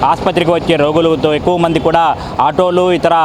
J: ఆసుపత్రికి వచ్చే రోగులతో ఎక్కువ మంది కూడా ఆటోలు, ఇతర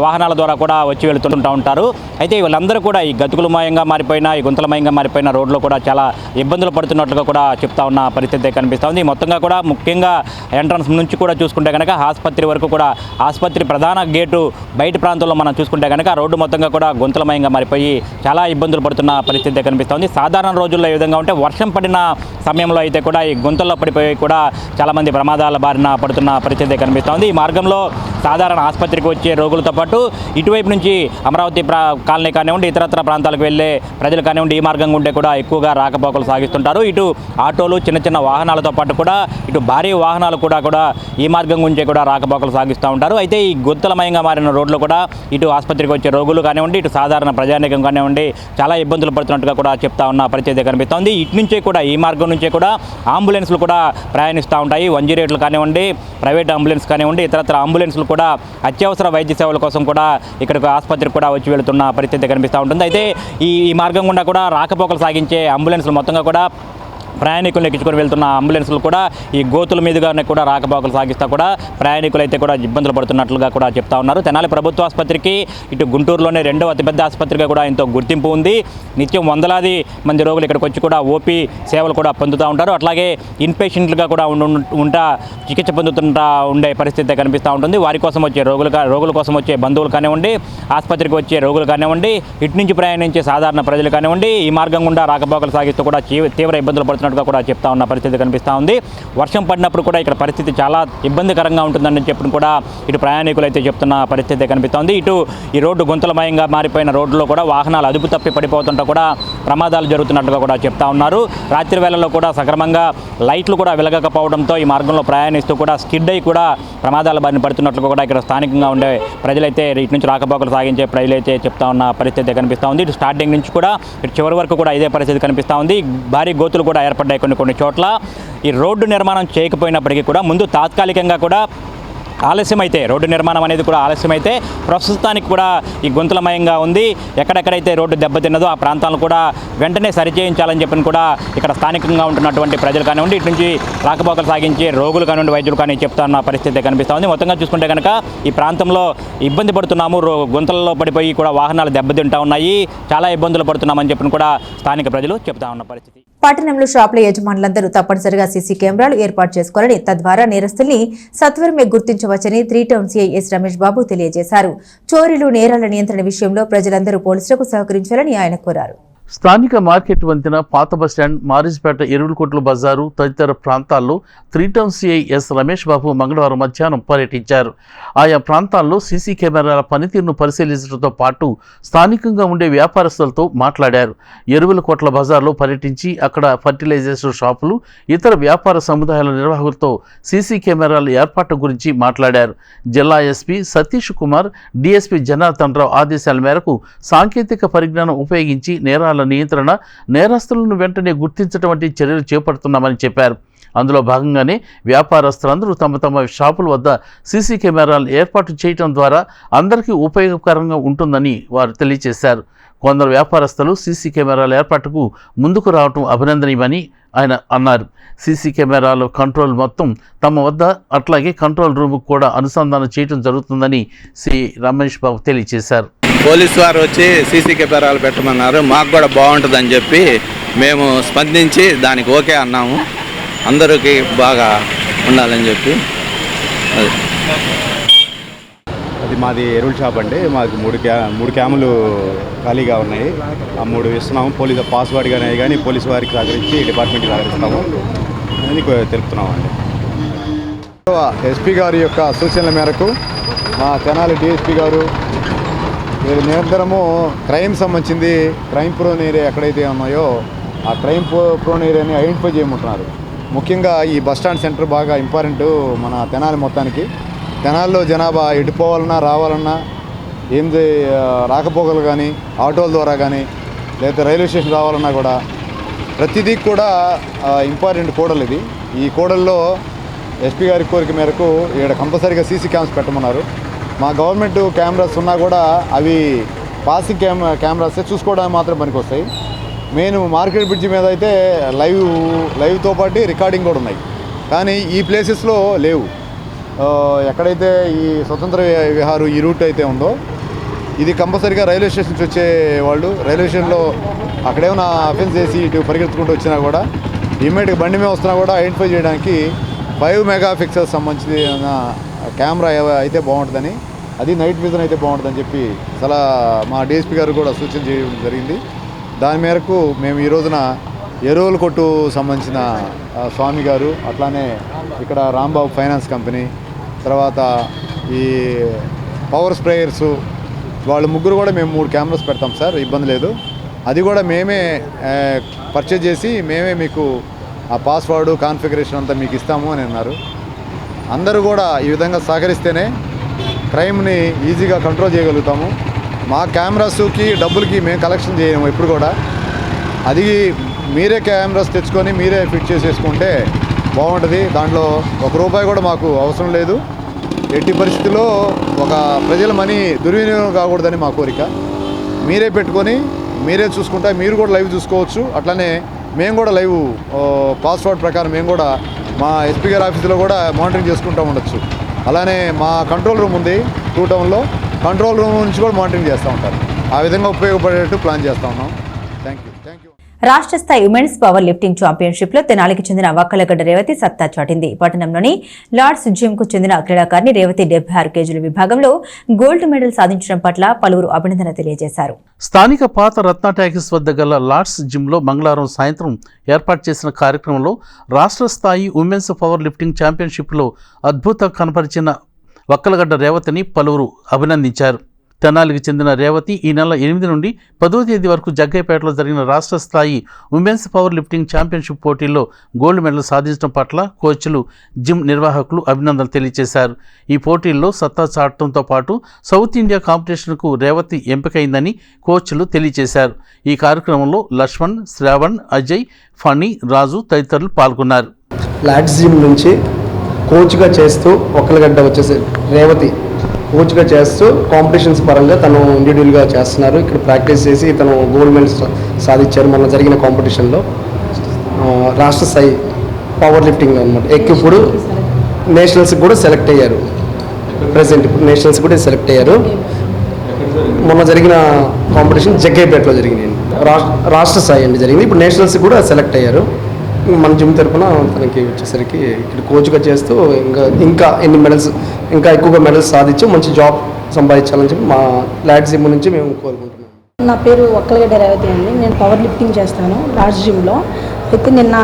J: వాహనాల ద్వారా కూడా వచ్చి వెళుతుంటూ ఉంటారు. అయితే వీళ్ళందరూ కూడా ఈ గతుకులమయంగా మారిపోయిన, ఈ గుంతలమయంగా మారిపోయిన రోడ్లో కూడా చాలా ఇబ్బందులు పడుతున్నట్లుగా కూడా చెప్తా ఉన్న పరిస్థితి కనిపిస్తూ ఉంది. మొత్తంగా కూడా ముఖ్యంగా ఎంట్రన్స్ నుంచి కూడా చూసుకుంటే కనుక ఆసుపత్రి వరకు కూడా, ఆసుపత్రి ప్రధాన గేటు బయట ప్రాంతంలో మనం చూసుకుంటే కనుక రోడ్డు మొత్తంగా కూడా గుంతలమయంగా మారిపోయి చాలా ఇబ్బందులు పడుతున్న పరిస్థితి కనిపిస్తోంది. సాధారణ రోజుల్లో ఈ విధంగా ఉంటే వర్షం పడిన సమయంలో అయితే కూడా ఈ గుంతల్లో పడిపోయి కూడా చాలామంది ప్రమాదాల బారిన పడుతున్న పరిస్థితి కనిపిస్తోంది. ఈ మార్గంలో సాధారణ ఆసుపత్రికి వచ్చే రోగులతో పాటు ఇటువైపు నుంచి అమరావతి కాలనీ కానివ్వండి, ఇతరత్ర ప్రాంతాలకు వెళ్ళే ప్రజలు కానివ్వండి ఈ మార్గం ఉంటే కూడా ఎక్కువగా రాకపోకలు సాగిస్తుంటారు. ఇటు ఆటోలు, చిన్న చిన్న వాహనాలతో పాటు కూడా ఇటు భారీ వాహనాలు కూడా ఈ మార్గం గుంచే కూడా రాకపోకలు సాగిస్తూ ఉంటారు. అయితే ఈ గుంతలమయంగా మారిన రోడ్లు కూడా ఇటు ఆసుపత్రికి వచ్చే రోగులు కానివ్వండి, ఇటు సాధారణ ప్రజానీకం కానివ్వండి చాలా ఇబ్బందులు పడుతున్నట్టుగా కూడా చెప్తా ఉన్న పరిస్థితి కనిపిస్తోంది. ఇటు నుంచే కూడా, ఈ మార్గం నుంచే కూడా అంబులెన్స్లు కూడా ప్రయాణిస్తూ ఉంటాయి. 108లు కానివ్వండి, ప్రైవేట్ అంబులెన్స్ కానివ్వండి, ఇతరత్ర అంబులెన్స్లు కూడా అత్యవసర వైద్య సేవల కోసం కూడా ఇక్కడికి ఆసుపత్రికి కూడా వచ్చి వెళుతున్న పరిస్థితి కనిపిస్తూ ఉంటుంది. అయితే ఈ మార్గం గుండా కూడా రాకపోకలు సాగించే అంబులెన్స్లు మొత్తంగా కూడా ప్రయాణికులను ఎక్కించుకొని వెళ్తున్న అంబులెన్స్లు కూడా ఈ గోతుల మీదుగానే కూడా రాకపోకలు సాగిస్తా కూడా ప్రయాణికులు అయితే కూడా ఇబ్బందులు పడుతున్నట్లుగా కూడా చెప్తా ఉన్నారు. తెనాలి ప్రభుత్వ ఆసుపత్రికి ఇటు గుంటూరులోనే రెండవ అతిపెద్ద ఆసుపత్రిగా కూడా ఎంతో గుర్తింపు ఉంది. నిత్యం వందలాది మంది రోగులు ఇక్కడికి వచ్చి కూడా ఓపీ సేవలు కూడా పొందుతూ ఉంటారు. అట్లాగే ఇన్పేషెంట్లుగా కూడా ఉంటా చికిత్స పొందుతుంటా ఉండే పరిస్థితి కనిపిస్తూ ఉంటుంది. వారి కోసం వచ్చే రోగుల కోసం వచ్చే బంధువులు కానివ్వండి, ఆసుపత్రికి వచ్చే రోగులు కానివ్వండి, ఇటు నుంచి ప్రయాణించే సాధారణ ప్రజలు కానివ్వండి ఈ మార్గం గుండా రాకపోకలు సాగిస్తూ కూడా తీవ్ర ఇబ్బందులు పడుతున్నట్టుగా కూడా చెప్తా ఉన్న పరిస్థితి కనిపిస్తూ ఉంది. వర్షం పడినప్పుడు కూడా ఇక్కడ పరిస్థితి చాలా ఇబ్బందికరంగా ఉంటుందని చెప్పి కూడా ఇటు ప్రయాణికులు అయితే చెప్తున్న పరిస్థితి కనిపిస్తోంది. ఇటు ఈ రోడ్డు గుంతలమయంగా మారిపోయిన రోడ్డులో కూడా వాహనాలు అదుపు తప్పి పడిపోతుంటా కూడా ప్రమాదాలు జరుగుతున్నట్టుగా కూడా చెప్తా ఉన్నారు. రాత్రి వేళల్లో కూడా సక్రమంగా లైట్లు కూడా వెలగకపోవడంతో ఈ మార్గంలో ప్రయాణిస్తూ కూడా స్కిడ్ అయి కూడా ప్రమాదాల బారిన పడుతున్నట్లుగా కూడా ఇక్కడ స్థానికంగా ఉండే ప్రజలైతే ఇటు నుంచి రాకపోకలు సాగించే ప్రజలైతే చెప్తా ఉన్న పరిస్థితి కనిపిస్తూ ఉంది. ఇటు స్టార్టింగ్ నుంచి కూడా ఇటు చివరి వరకు కూడా ఇదే పరిస్థితి కనిపిస్తూ ఉంది. భారీ గోతులు కూడా ఏర్పడ్డాయి కొన్ని చోట్ల. ఈ రోడ్డు నిర్మాణం చేయకపోయినప్పటికీ కూడా ముందు తాత్కాలికంగా కూడా ఆలస్యమైతే, రోడ్డు నిర్మాణం అనేది కూడా ఆలస్యమైతే ప్రస్తుతానికి కూడా ఈ గుంతలమయంగా ఉంది. ఎక్కడెక్కడైతే రోడ్డు దెబ్బతిన్నదో ఆ ప్రాంతాలను కూడా వెంటనే సరిచేయించాలని చెప్పని కూడా ఇక్కడ స్థానికంగా ఉంటున్నటువంటి ప్రజలు కానివ్వండి, ఇటు నుంచి రాకపోకలు సాగించే రోగులు కానివ్వండి, వైద్యులు కానీ చెప్తున్న పరిస్థితి కనిపిస్తూ ఉంది. మొత్తంగా చూసుకుంటే కనుక ఈ ప్రాంతంలో ఇబ్బంది పడుతున్నాము, గుంతలలో పడిపోయి కూడా వాహనాలు దెబ్బతింటా ఉన్నాయి, చాలా ఇబ్బందులు పడుతున్నామని చెప్పని కూడా స్థానిక ప్రజలు చెప్తా ఉన్న పరిస్థితి.
A: పట్టణంలో షాపుల యజమానులందరూ తప్పనిసరిగా సీసీ కెమెరాలు ఏర్పాటు చేసుకోవాలని, తద్వారా నేరస్తుల్ని సత్వరమే గుర్తించవచ్చని 3 town CI yes Ramesh Babu తెలియజేశారు. చోరీలు, నేరాల నియంత్రణ విషయంలో ప్రజలందరూ పోలీసులకు సహకరించాలని ఆయన కోరారు.
B: స్థానిక మార్కెట్ వంతెన, పాత బస్టాండ్, మారిజ్పేట, ఎరువులకోట్ల బజారు తదితర ప్రాంతాల్లో 3 town CI yes Ramesh Babu మంగళవారం మధ్యాహ్నం పర్యటించారు. ఆయా ప్రాంతాల్లో సీసీ కెమెరాల పనితీరును పరిశీలించడంతో పాటు స్థానికంగా ఉండే వ్యాపారస్తులతో మాట్లాడారు. ఎరువులకోట్ల బజార్లో పర్యటించి అక్కడ ఫర్టిలైజర్స్ షాపులు, ఇతర వ్యాపార సముదాయాల నిర్వాహకులతో సీసీ కెమెరాల ఏర్పాటు గురించి మాట్లాడారు. జిల్లా ఎస్పీ సతీష్ కుమార్, డీఎస్పీ జనార్దన్ రావు ఆదేశాల మేరకు సాంకేతిక పరిజ్ఞానం ఉపయోగించి నేరాల నియంత్రణ, నేరస్తులను వెంటనే గుర్తించడం వంటి చర్యలు చేపడుతున్నామని చెప్పారు. అందులో భాగంగానే వ్యాపారస్తులందరూ తమ తమ షాపుల వద్ద సీసీ కెమెరాలు ఏర్పాటు చేయడం ద్వారా అందరికీ ఉపయోగకరంగా ఉంటుందని వారు తెలియజేశారు. కొందరు వ్యాపారస్తులు సీసీ కెమెరాల ఏర్పాటుకు ముందుకు రావడం అభినందనీయమని ఆయన అన్నారు. సీసీ కెమెరాల కంట్రోల్ మొత్తం తమ వద్ద, అట్లాగే కంట్రోల్ రూమ్కు కూడా అనుసంధానం చేయడం జరుగుతుందని శ్రీ రమేష్ బాబు తెలియజేశారు.
K: పోలీసు వారు వచ్చి సీసీ కెమెరాలు పెట్టమన్నారు, మాకు కూడా బాగుంటుందని చెప్పి మేము స్పందించి దానికి ఓకే అన్నాము. అందరికీ బాగా ఉండాలని చెప్పి.
L: అది మాది ఎరువుల షాప్ అండి. మాకు మూడు క్యాములు ఖాళీగా ఉన్నాయి. ఆ 3 ఇస్తున్నాము. పోలీసు పాస్వర్డ్ కానీ పోలీసు వారికి సహకరించి డిపార్ట్మెంట్కి సహకరిస్తాము అని తెలుపుతున్నామండి. ఎస్పీ గారి యొక్క సూచనల మేరకు మా తెనాలి డిఎస్పీ గారు నిరంతరము క్రైమ్ సంబంధించింది, క్రైమ్ ప్రోన్ ఏరియా ఎక్కడైతే ఉన్నాయో ఆ క్రైమ్ ప్రోన్ ఏరియాని ఐడెంటిఫై చేయమంటున్నారు. ముఖ్యంగా ఈ బస్టాండ్ సెంటర్ బాగా ఇంపార్టెంట్ మన తెనాలి మొత్తానికి. తెనాలిలో జనాభా ఎటుపోవాలన్నా రావాలన్నా ఏంది రాకపోకలు కానీ, ఆటోల ద్వారా కానీ, లేదా రైల్వే స్టేషన్ రావాలన్నా కూడా ప్రతిదీ కూడా ఇంపార్టెంట్ కోడలు ఇది. ఈ కోడల్లో ఎస్పీ గారి కోరిక మేరకు ఇక్కడ కంపల్సరీగా సీసీ క్యామ్స్ పెట్టమన్నారు. మా గవర్నమెంట్ కెమెరాస్ ఉన్నా కూడా అవి పాసింగ్ కెమెరాస్ చూసుకోవడానికి మాత్రం పనికొస్తాయి. మెయిన్ మార్కెట్ బ్రిడ్జ్ మీద అయితే లైవ్తో పాటు రికార్డింగ్ కూడా ఉన్నాయి, కానీ ఈ ప్లేసెస్లో లేవు. ఎక్కడైతే ఈ స్వతంత్ర విహారు ఈ రూట్ అయితే ఉందో ఇది కంపల్సరీగా రైల్వే స్టేషన్ నుంచి వచ్చే వాళ్ళు రైల్వే స్టేషన్లో అక్కడేమైనా అఫెన్స్ చేసి ఇటు పరిగెత్తుకుంటూ వచ్చినా కూడా ఇమ్మీడియట్గా బండి మీద వస్తున్నా కూడా ఐడెంటిఫై చేయడానికి 5 మెగాపిక్సెల్ సంబంధించిన కెమెరా అయితే బాగుంటుందని, అది నైట్ విజన్ అయితే బాగుంటుందని చెప్పి చాలా మా డిఎస్పీ గారు కూడా సూచన చేయడం జరిగింది. దాని మేరకు మేము ఈ రోజున ఎరువుల కొట్టు సంబంధించిన స్వామి గారు, అట్లానే ఇక్కడ రాంబాబు ఫైనాన్స్ కంపెనీ, తర్వాత ఈ పవర్ స్ప్రేయర్సు వాళ్ళు ముగ్గురు కూడా మేము 3 కెమెరాస్ పెడతాం సార్, ఇబ్బంది లేదు. అది కూడా మేమే పర్చేజ్ చేసి మేమే మీకు ఆ పాస్వర్డ్ కాన్ఫిగరేషన్ అంతా మీకు ఇస్తాము అని అన్నారు. అందరూ కూడా ఈ విధంగా సహకరిస్తేనే క్రైమ్ని ఈజీగా కంట్రోల్ చేయగలుగుతాము. మా కెమెరాస్కి డబ్బులకి మేము కలెక్షన్ చేయము ఎప్పుడు కూడా. అది మీరే కెమెరాస్ తెచ్చుకొని మీరే ఫిట్ చేసేసుకుంటే బాగుంటుంది. దాంట్లో ₹1 కూడా మాకు అవసరం లేదు. ఎట్టి పరిస్థితుల్లో ఒక ప్రజల మనీ దుర్వినియోగం కాకూడదని మా కోరిక. మీరే పెట్టుకొని మీరే చూసుకుంటా, మీరు కూడా లైవ్ చూసుకోవచ్చు. అట్లనే మేము కూడా లైవ్ పాస్వర్డ్ ప్రకారం మేము కూడా మా ఎస్పీ గారి ఆఫీసులో కూడా మానిటరింగ్ చేసుకుంటూ ఉండొచ్చు. అలానే మా కంట్రోల్ రూమ్ ఉంది 2 టౌన్లో, కంట్రోల్ రూమ్ నుంచి కూడా మానిటరింగ్ చేస్తూ ఉంటారు. ఆ విధంగా ఉపయోగపడేట్టు ప్లాన్ చేస్తూ ఉన్నాం. Thank you.
A: రాష్ట్ర స్థాయి ఉమెన్స్ పవర్ లిఫ్టింగ్ ఛాంపియన్షిప్ లో తెనాలికి చెందిన వక్కలగడ్డ రేవతి సత్తా చాటింది. పట్టణంలోని లార్డ్స్ జిమ్ కు చెందిన క్రీడాకారిణి రేవతి 76 కేజీల విభాగంలో గోల్డ్ మెడల్ సాధించడం పట్ల పలువురు అభినందన తెలియజేశారు.
B: స్థానిక పాత రత్న టాకీస్ వద్ద గల లార్డ్స్ జిమ్లో మంగళవారం సాయంత్రం ఏర్పాటు చేసిన కార్యక్రమంలో రాష్ట్ర స్థాయి ఉమెన్స్ పవర్ లిఫ్టింగ్ ఛాంపియన్షిప్లో అద్భుతం కనపరిచిన వక్కలగడ్డ రేవతిని పలువురు అభినందించారు. తెనాలికి చెందిన రేవతి ఈ నెల 8 నుండి 10వ తేదీ వరకు జగ్గైపేటలో జరిగిన రాష్ట్ర స్థాయి ఉమెన్స్ పవర్ లిఫ్టింగ్ ఛాంపియన్షిప్ పోటీల్లో గోల్డ్ మెడల్ సాధించడం పట్ల కోచ్లు, జిమ్ నిర్వాహకులు అభినందనలు తెలియజేశారు. ఈ పోటీల్లో సత్తా చాటడంతో పాటు సౌత్ ఇండియా కాంపిటీషన్కు రేవతి ఎంపికైందని కోచ్లు తెలియజేశారు. ఈ కార్యక్రమంలో లక్ష్మణ్, శ్రావణ్, అజయ్, ఫణి, రాజు తదితరులు పాల్గొన్నారు.
M: లార్డ్స్ జిమ్ నుంచి కోచ్గా చేస్తూ ఒక్కలగడ్డ వచ్చేసి రేవతి కోచ్గా చేస్తూ కాంపిటీషన్స్ పరంగా తను ఇండివిజువల్గా చేస్తున్నారు. ఇక్కడ ప్రాక్టీస్ చేసి తను గోల్డ్ మెడల్స్ సాధించారు. మొన్న జరిగిన కాంపిటీషన్లో రాష్ట్ర స్థాయి పవర్ లిఫ్టింగ్ అనమాట. ఇప్పుడు నేషనల్స్కి కూడా సెలెక్ట్ అయ్యారు. ప్రెసెంట్ ఇప్పుడు నేషనల్స్ కూడా సెలెక్ట్ అయ్యారు. మొన్న జరిగిన కాంపిటీషన్ జగ్గైపేటలో జరిగింది. రాష్ట్ర స్థాయి అండి జరిగింది. ఇప్పుడు నేషనల్స్ కూడా సెలెక్ట్ అయ్యారు. మన జిమ్ తరఫున తనకి వచ్చేసరికి ఇక్కడ కోచ్గా చేస్తూ ఇంకా ఎన్ని మెడల్స్ ఇంకా ఎక్కువగా మెడల్స్ సాధించి మంచి జాబ్ సంపాదించాలని చెప్పి మా లార్డ్స్ జిమ్ నుంచి మేము కోరుకుంటున్నాం.
N: నా పేరు ఒక్కలగడ్డ రేవతి అండి. నేను పవర్ లిఫ్టింగ్ చేస్తాను లార్డ్స్ జిమ్లో. అయితే నిన్న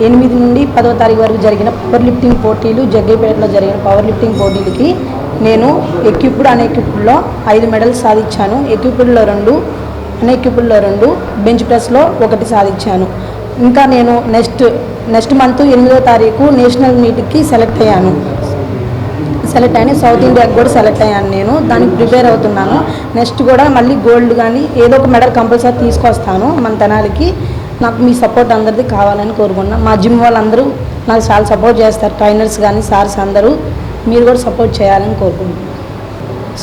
N: 8 నుండి 10వ తారీఖు వరకు జరిగిన పవర్ లిఫ్టింగ్ పోటీలు, జగ్గైపేటలో జరిగిన పవర్ లిఫ్టింగ్ పోటీలకి నేను ఎక్విప్డ్, అన్ఎక్విప్డ్లో 5 మెడల్స్ సాధించాను. ఎక్విప్డ్లో 2, అన్ఎక్విప్డ్లో 2, బెంచ్ ప్రెస్లో 1 సాధించాను. ఇంకా నేను నెక్స్ట్ మంత్ 8వ తారీఖు నేషనల్ మీట్కి సెలెక్ట్ అయ్యాను. సౌత్ ఇండియాకి కూడా సెలెక్ట్ అయ్యాను. నేను దానికి ప్రిపేర్ అవుతున్నాను. నెక్స్ట్ కూడా మళ్ళీ గోల్డ్ కానీ ఏదో ఒక మెడల్ కంపల్సరీ తీసుకొస్తాను మన తెనాలికి. నాకు మీ సపోర్ట్ అందరిది కావాలని కోరుకున్నాను. మా జిమ్ వాళ్ళందరూ నాకు చాలా సపోర్ట్ చేస్తారు, ట్రైనర్స్ కానీ సార్స్ అందరూ. మీరు కూడా సపోర్ట్ చేయాలని కోరుకుంటున్నాను.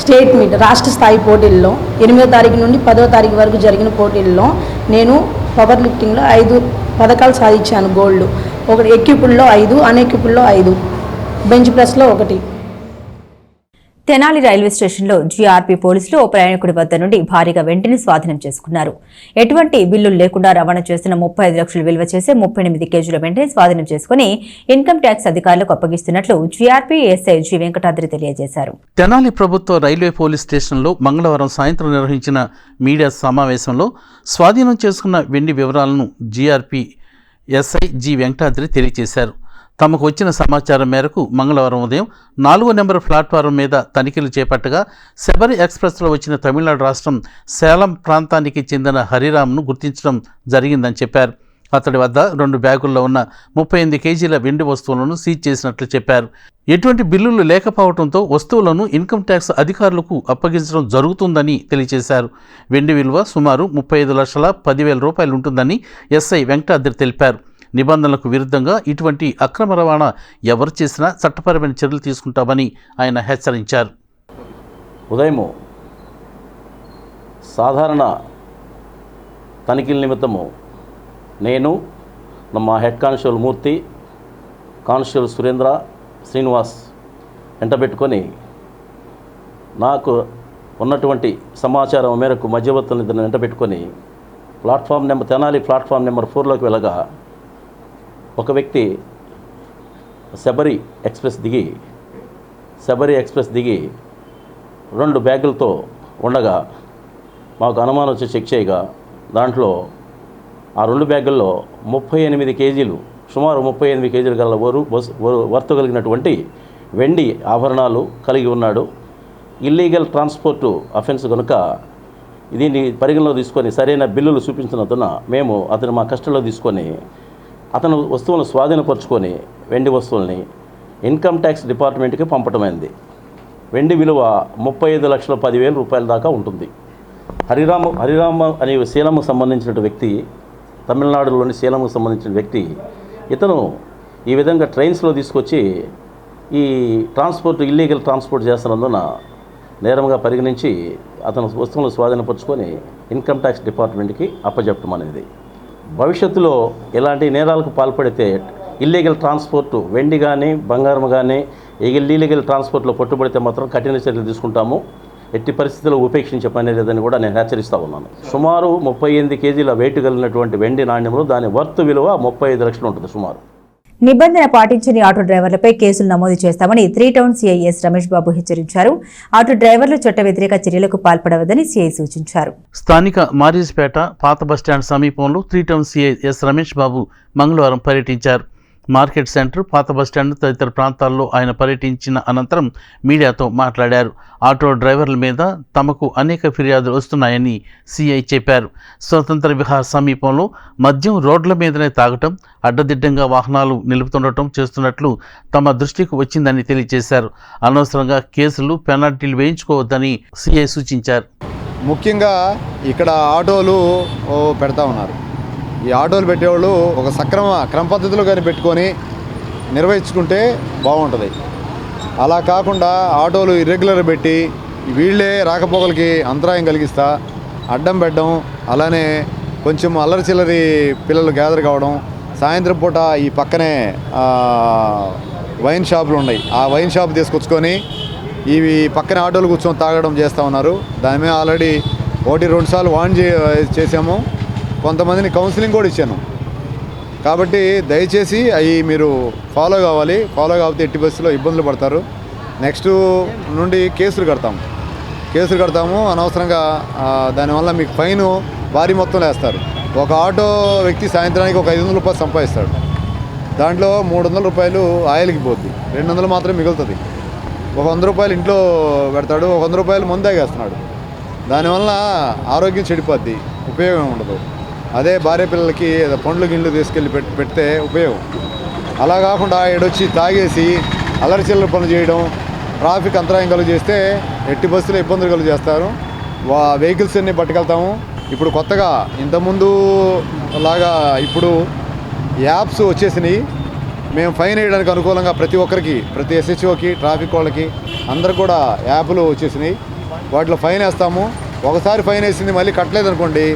N: స్టేట్ మీట్ రాష్ట్ర స్థాయి పోటీల్లో 8వ తారీఖు నుండి 10వ తారీఖు వరకు జరిగిన పోటీల్లో నేను పవర్ లిఫ్టింగ్లో 5 పథకాలు సాధించాను. గోల్డ్ 1, ఎక్విప్డ్లో 5, అన్ఎక్విప్డ్లో 5, బెంచ్ ప్రెస్లో 1.
A: తెనాలి రైల్వే స్టేషన్లో జీఆర్పీ పోలీసులు ఓ ప్రయాణికుడి వద్ద నుండి భారీగా వెంటనే స్వాధీనం చేసుకున్నారు. ఎటువంటి బిల్లులు లేకుండా రవాణా చేస్తున్న 35 లక్షలు విలువ చేసే 38 కేజీల వెంటనే స్వాధీనం చేసుకుని ఇన్కమ్ ట్యాక్స్ అధికారులకు అప్పగిస్తున్నట్లు జీఆర్పీ ఎస్ఐ జి వెంకటాద్రి తెలియజేశారు.
B: తెనాలి ప్రభుత్వ రైల్వే పోలీస్ స్టేషన్లో మంగళవారం సాయంత్రం నిర్వహించిన మీడియా సమావేశంలో స్వాధీనం చేసుకున్న వెండి వివరాలను జీఆర్పీ ఎస్ఐ జి వెంకటాద్రి తెలియజేశారు. తమకు వచ్చిన సమాచారం మేరకు మంగళవారం ఉదయం 4వ నెంబర్ ప్లాట్ఫారం మీద తనిఖీలు చేపట్టగా శబరి ఎక్స్ప్రెస్లో వచ్చిన తమిళనాడు రాష్ట్రం సేలం ప్రాంతానికి చెందిన హరిరామ్ను గుర్తించడం జరిగిందని చెప్పారు. అతడి వద్ద 2 బ్యాగుల్లో ఉన్న 38 కేజీల వెండి వస్తువులను సీజ్ చేసినట్లు చెప్పారు. ఎటువంటి బిల్లులు లేకపోవడంతో వస్తువులను ఇన్కమ్ ట్యాక్స్ అధికారులకు అప్పగించడం జరుగుతుందని తెలియజేశారు. వెండి విలువ సుమారు 35,10,000 రూపాయలు ఉంటుందని ఎస్ఐ వెంకటాద్రి తెలిపారు. నిబంధనలకు విరుద్ధంగా ఇటువంటి అక్రమ రవాణా ఎవరు చేసినా చట్టపరమైన చర్యలు తీసుకుంటామని ఆయన హెచ్చరించారు.
O: ఉదయం సాధారణ తనిఖీల నిమిత్తము నేను మా హెడ్ కానిస్టేబుల్ మూర్తి, కానిస్టేబుల్ సురేంద్ర, శ్రీనివాస్ వెంటబెట్టుకొని నాకు ఉన్నటువంటి సమాచారం మేరకు మధ్యవర్తులను ఇద్దరిని వెంటబెట్టుకొని తెనాలి ప్లాట్ఫామ్ నెంబర్ 4లోకి వెళ్ళగా ఒక వ్యక్తి శబరి ఎక్స్ప్రెస్ దిగి 2 బ్యాగులతో ఉండగా మాకు అనుమానం వచ్చి చెక్ చేయగా దాంట్లో ఆ 2 బ్యాగుల్లో 38 కేజీలు, సుమారు 38 కేజీలు గల వర్తు కలిగినటువంటి వెండి ఆభరణాలు కలిగి ఉన్నాడు. ఇల్లీగల్ ట్రాన్స్పోర్ట్ అఫెన్స్ కనుక దీన్ని పరిగణలో తీసుకొని సరైన బిల్లులు చూపించినందున మేము అతను మా కస్టడీలో తీసుకొని అతను వస్తువులను స్వాధీనపరుచుకొని వెండి వస్తువుల్ని ఇన్కమ్ ట్యాక్స్ డిపార్ట్మెంట్కి పంపటమైంది. వెండి విలువ 35,10,000 రూపాయల దాకా ఉంటుంది. హరిరామ అనే శీలంకు సంబంధించిన వ్యక్తి, తమిళనాడులోని శీలంకు సంబంధించిన వ్యక్తి, ఇతను ఈ విధంగా ట్రైన్స్లో తీసుకొచ్చి ఈ ఇల్లీగల్ ట్రాన్స్పోర్ట్ చేస్తున్నందున నేరంగా పరిగణించి అతను వస్తువులను స్వాధీనపరుచుకొని ఇన్కమ్ ట్యాక్స్ డిపార్ట్మెంట్కి అప్పచెప్పడం అనేది. భవిష్యత్తులో ఇలాంటి నేరాలకు పాల్పడితే ఇల్లీగల్ ట్రాన్స్పోర్ట్ వెండి కానీ బంగారం కానీ ఇల్లీగల్ ట్రాన్స్పోర్ట్లో పట్టుబడితే మాత్రం కఠిన చర్యలు తీసుకుంటాము. ఎట్టి పరిస్థితుల్లో ఉపేక్షించే పని లేదని కూడా నేను హెచ్చరిస్తూ ఉన్నాను. సుమారు 38 కేజీల వెయిట్ కలిగినటువంటి వెండి నాణ్యంలో దాని వర్త్ విలువ 35 లక్షలు ఉంటుంది సుమారు.
A: నిబంధన పాటించని ఆటో డ్రైవర్లపై కేసులు నమోదు చేస్తామని 3 town CI yes Ramesh Babu హెచ్చరించారు. ఆటో డ్రైవర్లు చట్ట వ్యతిరేక చర్యలకు పాల్పడవద్దని సిఐ సూచించారు.
B: స్థానిక మారిస్పేట పాత బస్టాండ్ సమీపంలో 3 town CI yes Ramesh Babu మంగళవారం పర్యటించారు. మార్కెట్ సెంటర్, పాత బస్టాండ్ తదితర ప్రాంతాల్లో ఆయన పర్యటించిన అనంతరం మీడియాతో మాట్లాడారు. ఆటో డ్రైవర్ల మీద తమకు అనేక ఫిర్యాదులు వస్తున్నాయని సిఐ చెప్పారు. స్వతంత్ర విహార్ సమీపంలో మద్యం రోడ్ల మీదనే తాగటం, అడ్డదిడ్డంగా వాహనాలు నిలుపుతుండటం చేస్తున్నట్లు తమ దృష్టికి వచ్చిందని తెలియజేశారు. అనవసరంగా కేసులు, పెనాల్టీలు వేయించుకోవద్దని సిఐ సూచించారు.
L: ముఖ్యంగా ఇక్కడ ఆటోలు పెడతా ఉన్నారు. ఈ ఆటోలు పెట్టేవాళ్ళు ఒక క్రమ పద్ధతిలో కానీ పెట్టుకొని నిర్వహించుకుంటే బాగుంటుంది. అలా కాకుండా ఆటోలు ఇర్రెగ్యులర్ పెట్టి వీళ్ళే రాకపోకలకి అంతరాయం కలిగిస్తా అడ్డం పెట్టడం, అలానే కొంచెం అల్లరి చిల్లరి పిల్లలు గ్యాదర్ కావడం, సాయంత్రం పూట ఈ పక్కనే వైన్ షాపులు ఉన్నాయి, ఆ వైన్ షాప్ తీసుకొచ్చుకొని ఇవి పక్కనే ఆటోలు కూర్చొని తాగడం చేస్తూ ఉన్నారు. దాని మీద ఆల్రెడీ 1-2 సార్లు వార్న్ చేసాము. కొంతమందిని కౌన్సిలింగ్ కూడా ఇచ్చాను. కాబట్టి దయచేసి అవి మీరు ఫాలో కావాలి. ఫాలో కాకపోతే ఎట్టి బస్సులో ఇబ్బందులు పడతారు. నెక్స్ట్ నుండి కేసులు కడతాము. అనవసరంగా దానివల్ల మీకు ఫైను భారీ మొత్తం వేస్తారు. ఒక ఆటో వ్యక్తి సాయంత్రానికి ఒక 500 రూపాయలు సంపాదిస్తాడు. దాంట్లో 300 రూపాయలు ఆయిల్కి పోద్ది, 200 మాత్రమే మిగులుతుంది. ఒక 100 రూపాయలు ఇంట్లో పెడతాడు, ఒక 100 రూపాయలు మందాగేస్తున్నాడు. దానివల్ల ఆరోగ్యం చెడిపోద్ది, ఉపయోగం ఉండదు. అదే భార్య పిల్లలకి పండ్లు గిళ్ళు తీసుకెళ్ళి పెడితే ఉపయోగం. అలా కాకుండా ఏడొచ్చి తాగేసి అల్లరి చిల్లర పనులు చేయడం, ట్రాఫిక్ అంతరాయం కలుగు చేస్తే ఎట్టి బస్సులో ఇబ్బందులు కలుగు చేస్తారు. వెహికల్స్ అన్నీ పట్టుకెళ్తాము. ఇప్పుడు కొత్తగా ఇంతకుముందు లాగా ఇప్పుడు యాప్స్ వచ్చేసినాయి. మేము ఫైన్ వేయడానికి అనుకూలంగా ప్రతి ఒక్కరికి, ప్రతి ఎస్హెచ్ఓకి, ట్రాఫిక్ వాళ్ళకి అందరు కూడా యాప్లు వచ్చేసినాయి. వాటిలో ఫైన్ వేస్తాము. ఒకసారి ఫైన్ వేసింది మళ్ళీ కట్టలేదనుకోండి,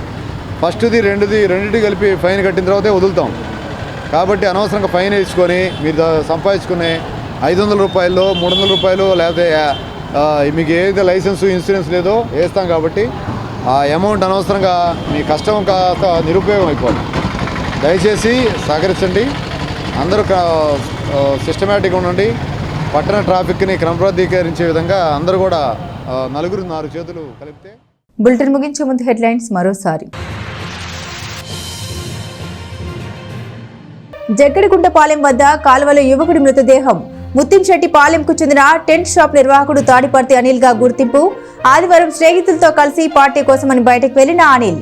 L: ఫస్ట్ది రెండింటి కలిపి ఫైన్ కట్టిన తర్వాతే వదులుతాం. కాబట్టి అనవసరంగా ఫైన్ వేసుకొని మీరు సంపాదించుకునే 500 రూపాయలు, 300 రూపాయలు, లేకపోతే మీకు ఏదైతే లైసెన్సు, ఇన్సూరెన్స్ లేదో వేస్తాం. కాబట్టి ఆ అమౌంట్ అనవసరంగా మీ కష్టం కాస్త నిరుపయోగం అయిపోతుంది. దయచేసి సహకరించండి. అందరూ సిస్టమేటిక్గా ఉండండి. పట్టణ ట్రాఫిక్ని క్రమబద్ధీకరించే విధంగా అందరూ కూడా 4 చేతులు కలిపితే.
A: బులెటిన్ ముగించే ముందు హెడ్లైన్స్ మరోసారి. జగ్గడిగుంటపాలెం వద్ద కాలువలో యువకుడి మృతదేహం. ముత్తింశెట్టిపాలెంకు చెందిన టెంట్ షాప్ నిర్వాహకుడు తాడిపర్తి అనిల్ గా గుర్తింపు. ఆదివారం స్నేహితులతో కలిసి పార్టీ కోసమని బయటకు వెళ్లిన అనిల్.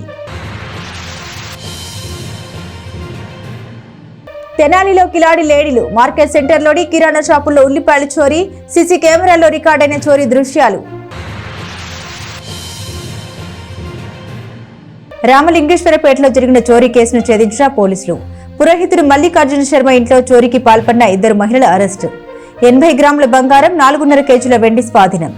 A: తెనాలిలో కిలాడి లేడీలు. మార్కెట్ సెంటర్లోని కిరాణా షాపుల్లో ఉల్లిపాయలు చోరీ. సీసీ కెమెరాల్లో రికార్డైన చోరీ దృశ్యాలు. రామలింగేశ్వరపేటలో జరిగిన చోరీ కేసును ఛేదించిన పోలీసులు. పురోహితుడు మల్లికార్జున శర్మ ఇంట్లో చోరీకి పాల్పడిన 2 మహిళల అరెస్టు. 80 గ్రాముల బంగారం, 4.5 కేజీల వెండి స్వాధీనం.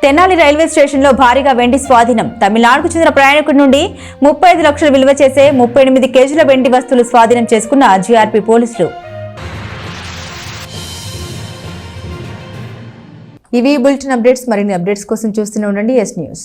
A: తెనాలి రైల్వే స్టేషన్లో భారీగా వెండి స్వాధీనం. తమిళనాడుకు చెందిన ప్రయాణికుడి నుండి 35 లక్షలు విలువ చేసే 38 కేజీల వెండి వస్తువులు స్వాధీనం చేసుకున్న జీఆర్పీ పోలీసులు. ఇవి బులెటిన్ అప్డేట్స్. మరిన్ని అప్డేట్స్ కోసం చూస్తూనే ఉండండి ఎస్ న్యూస్.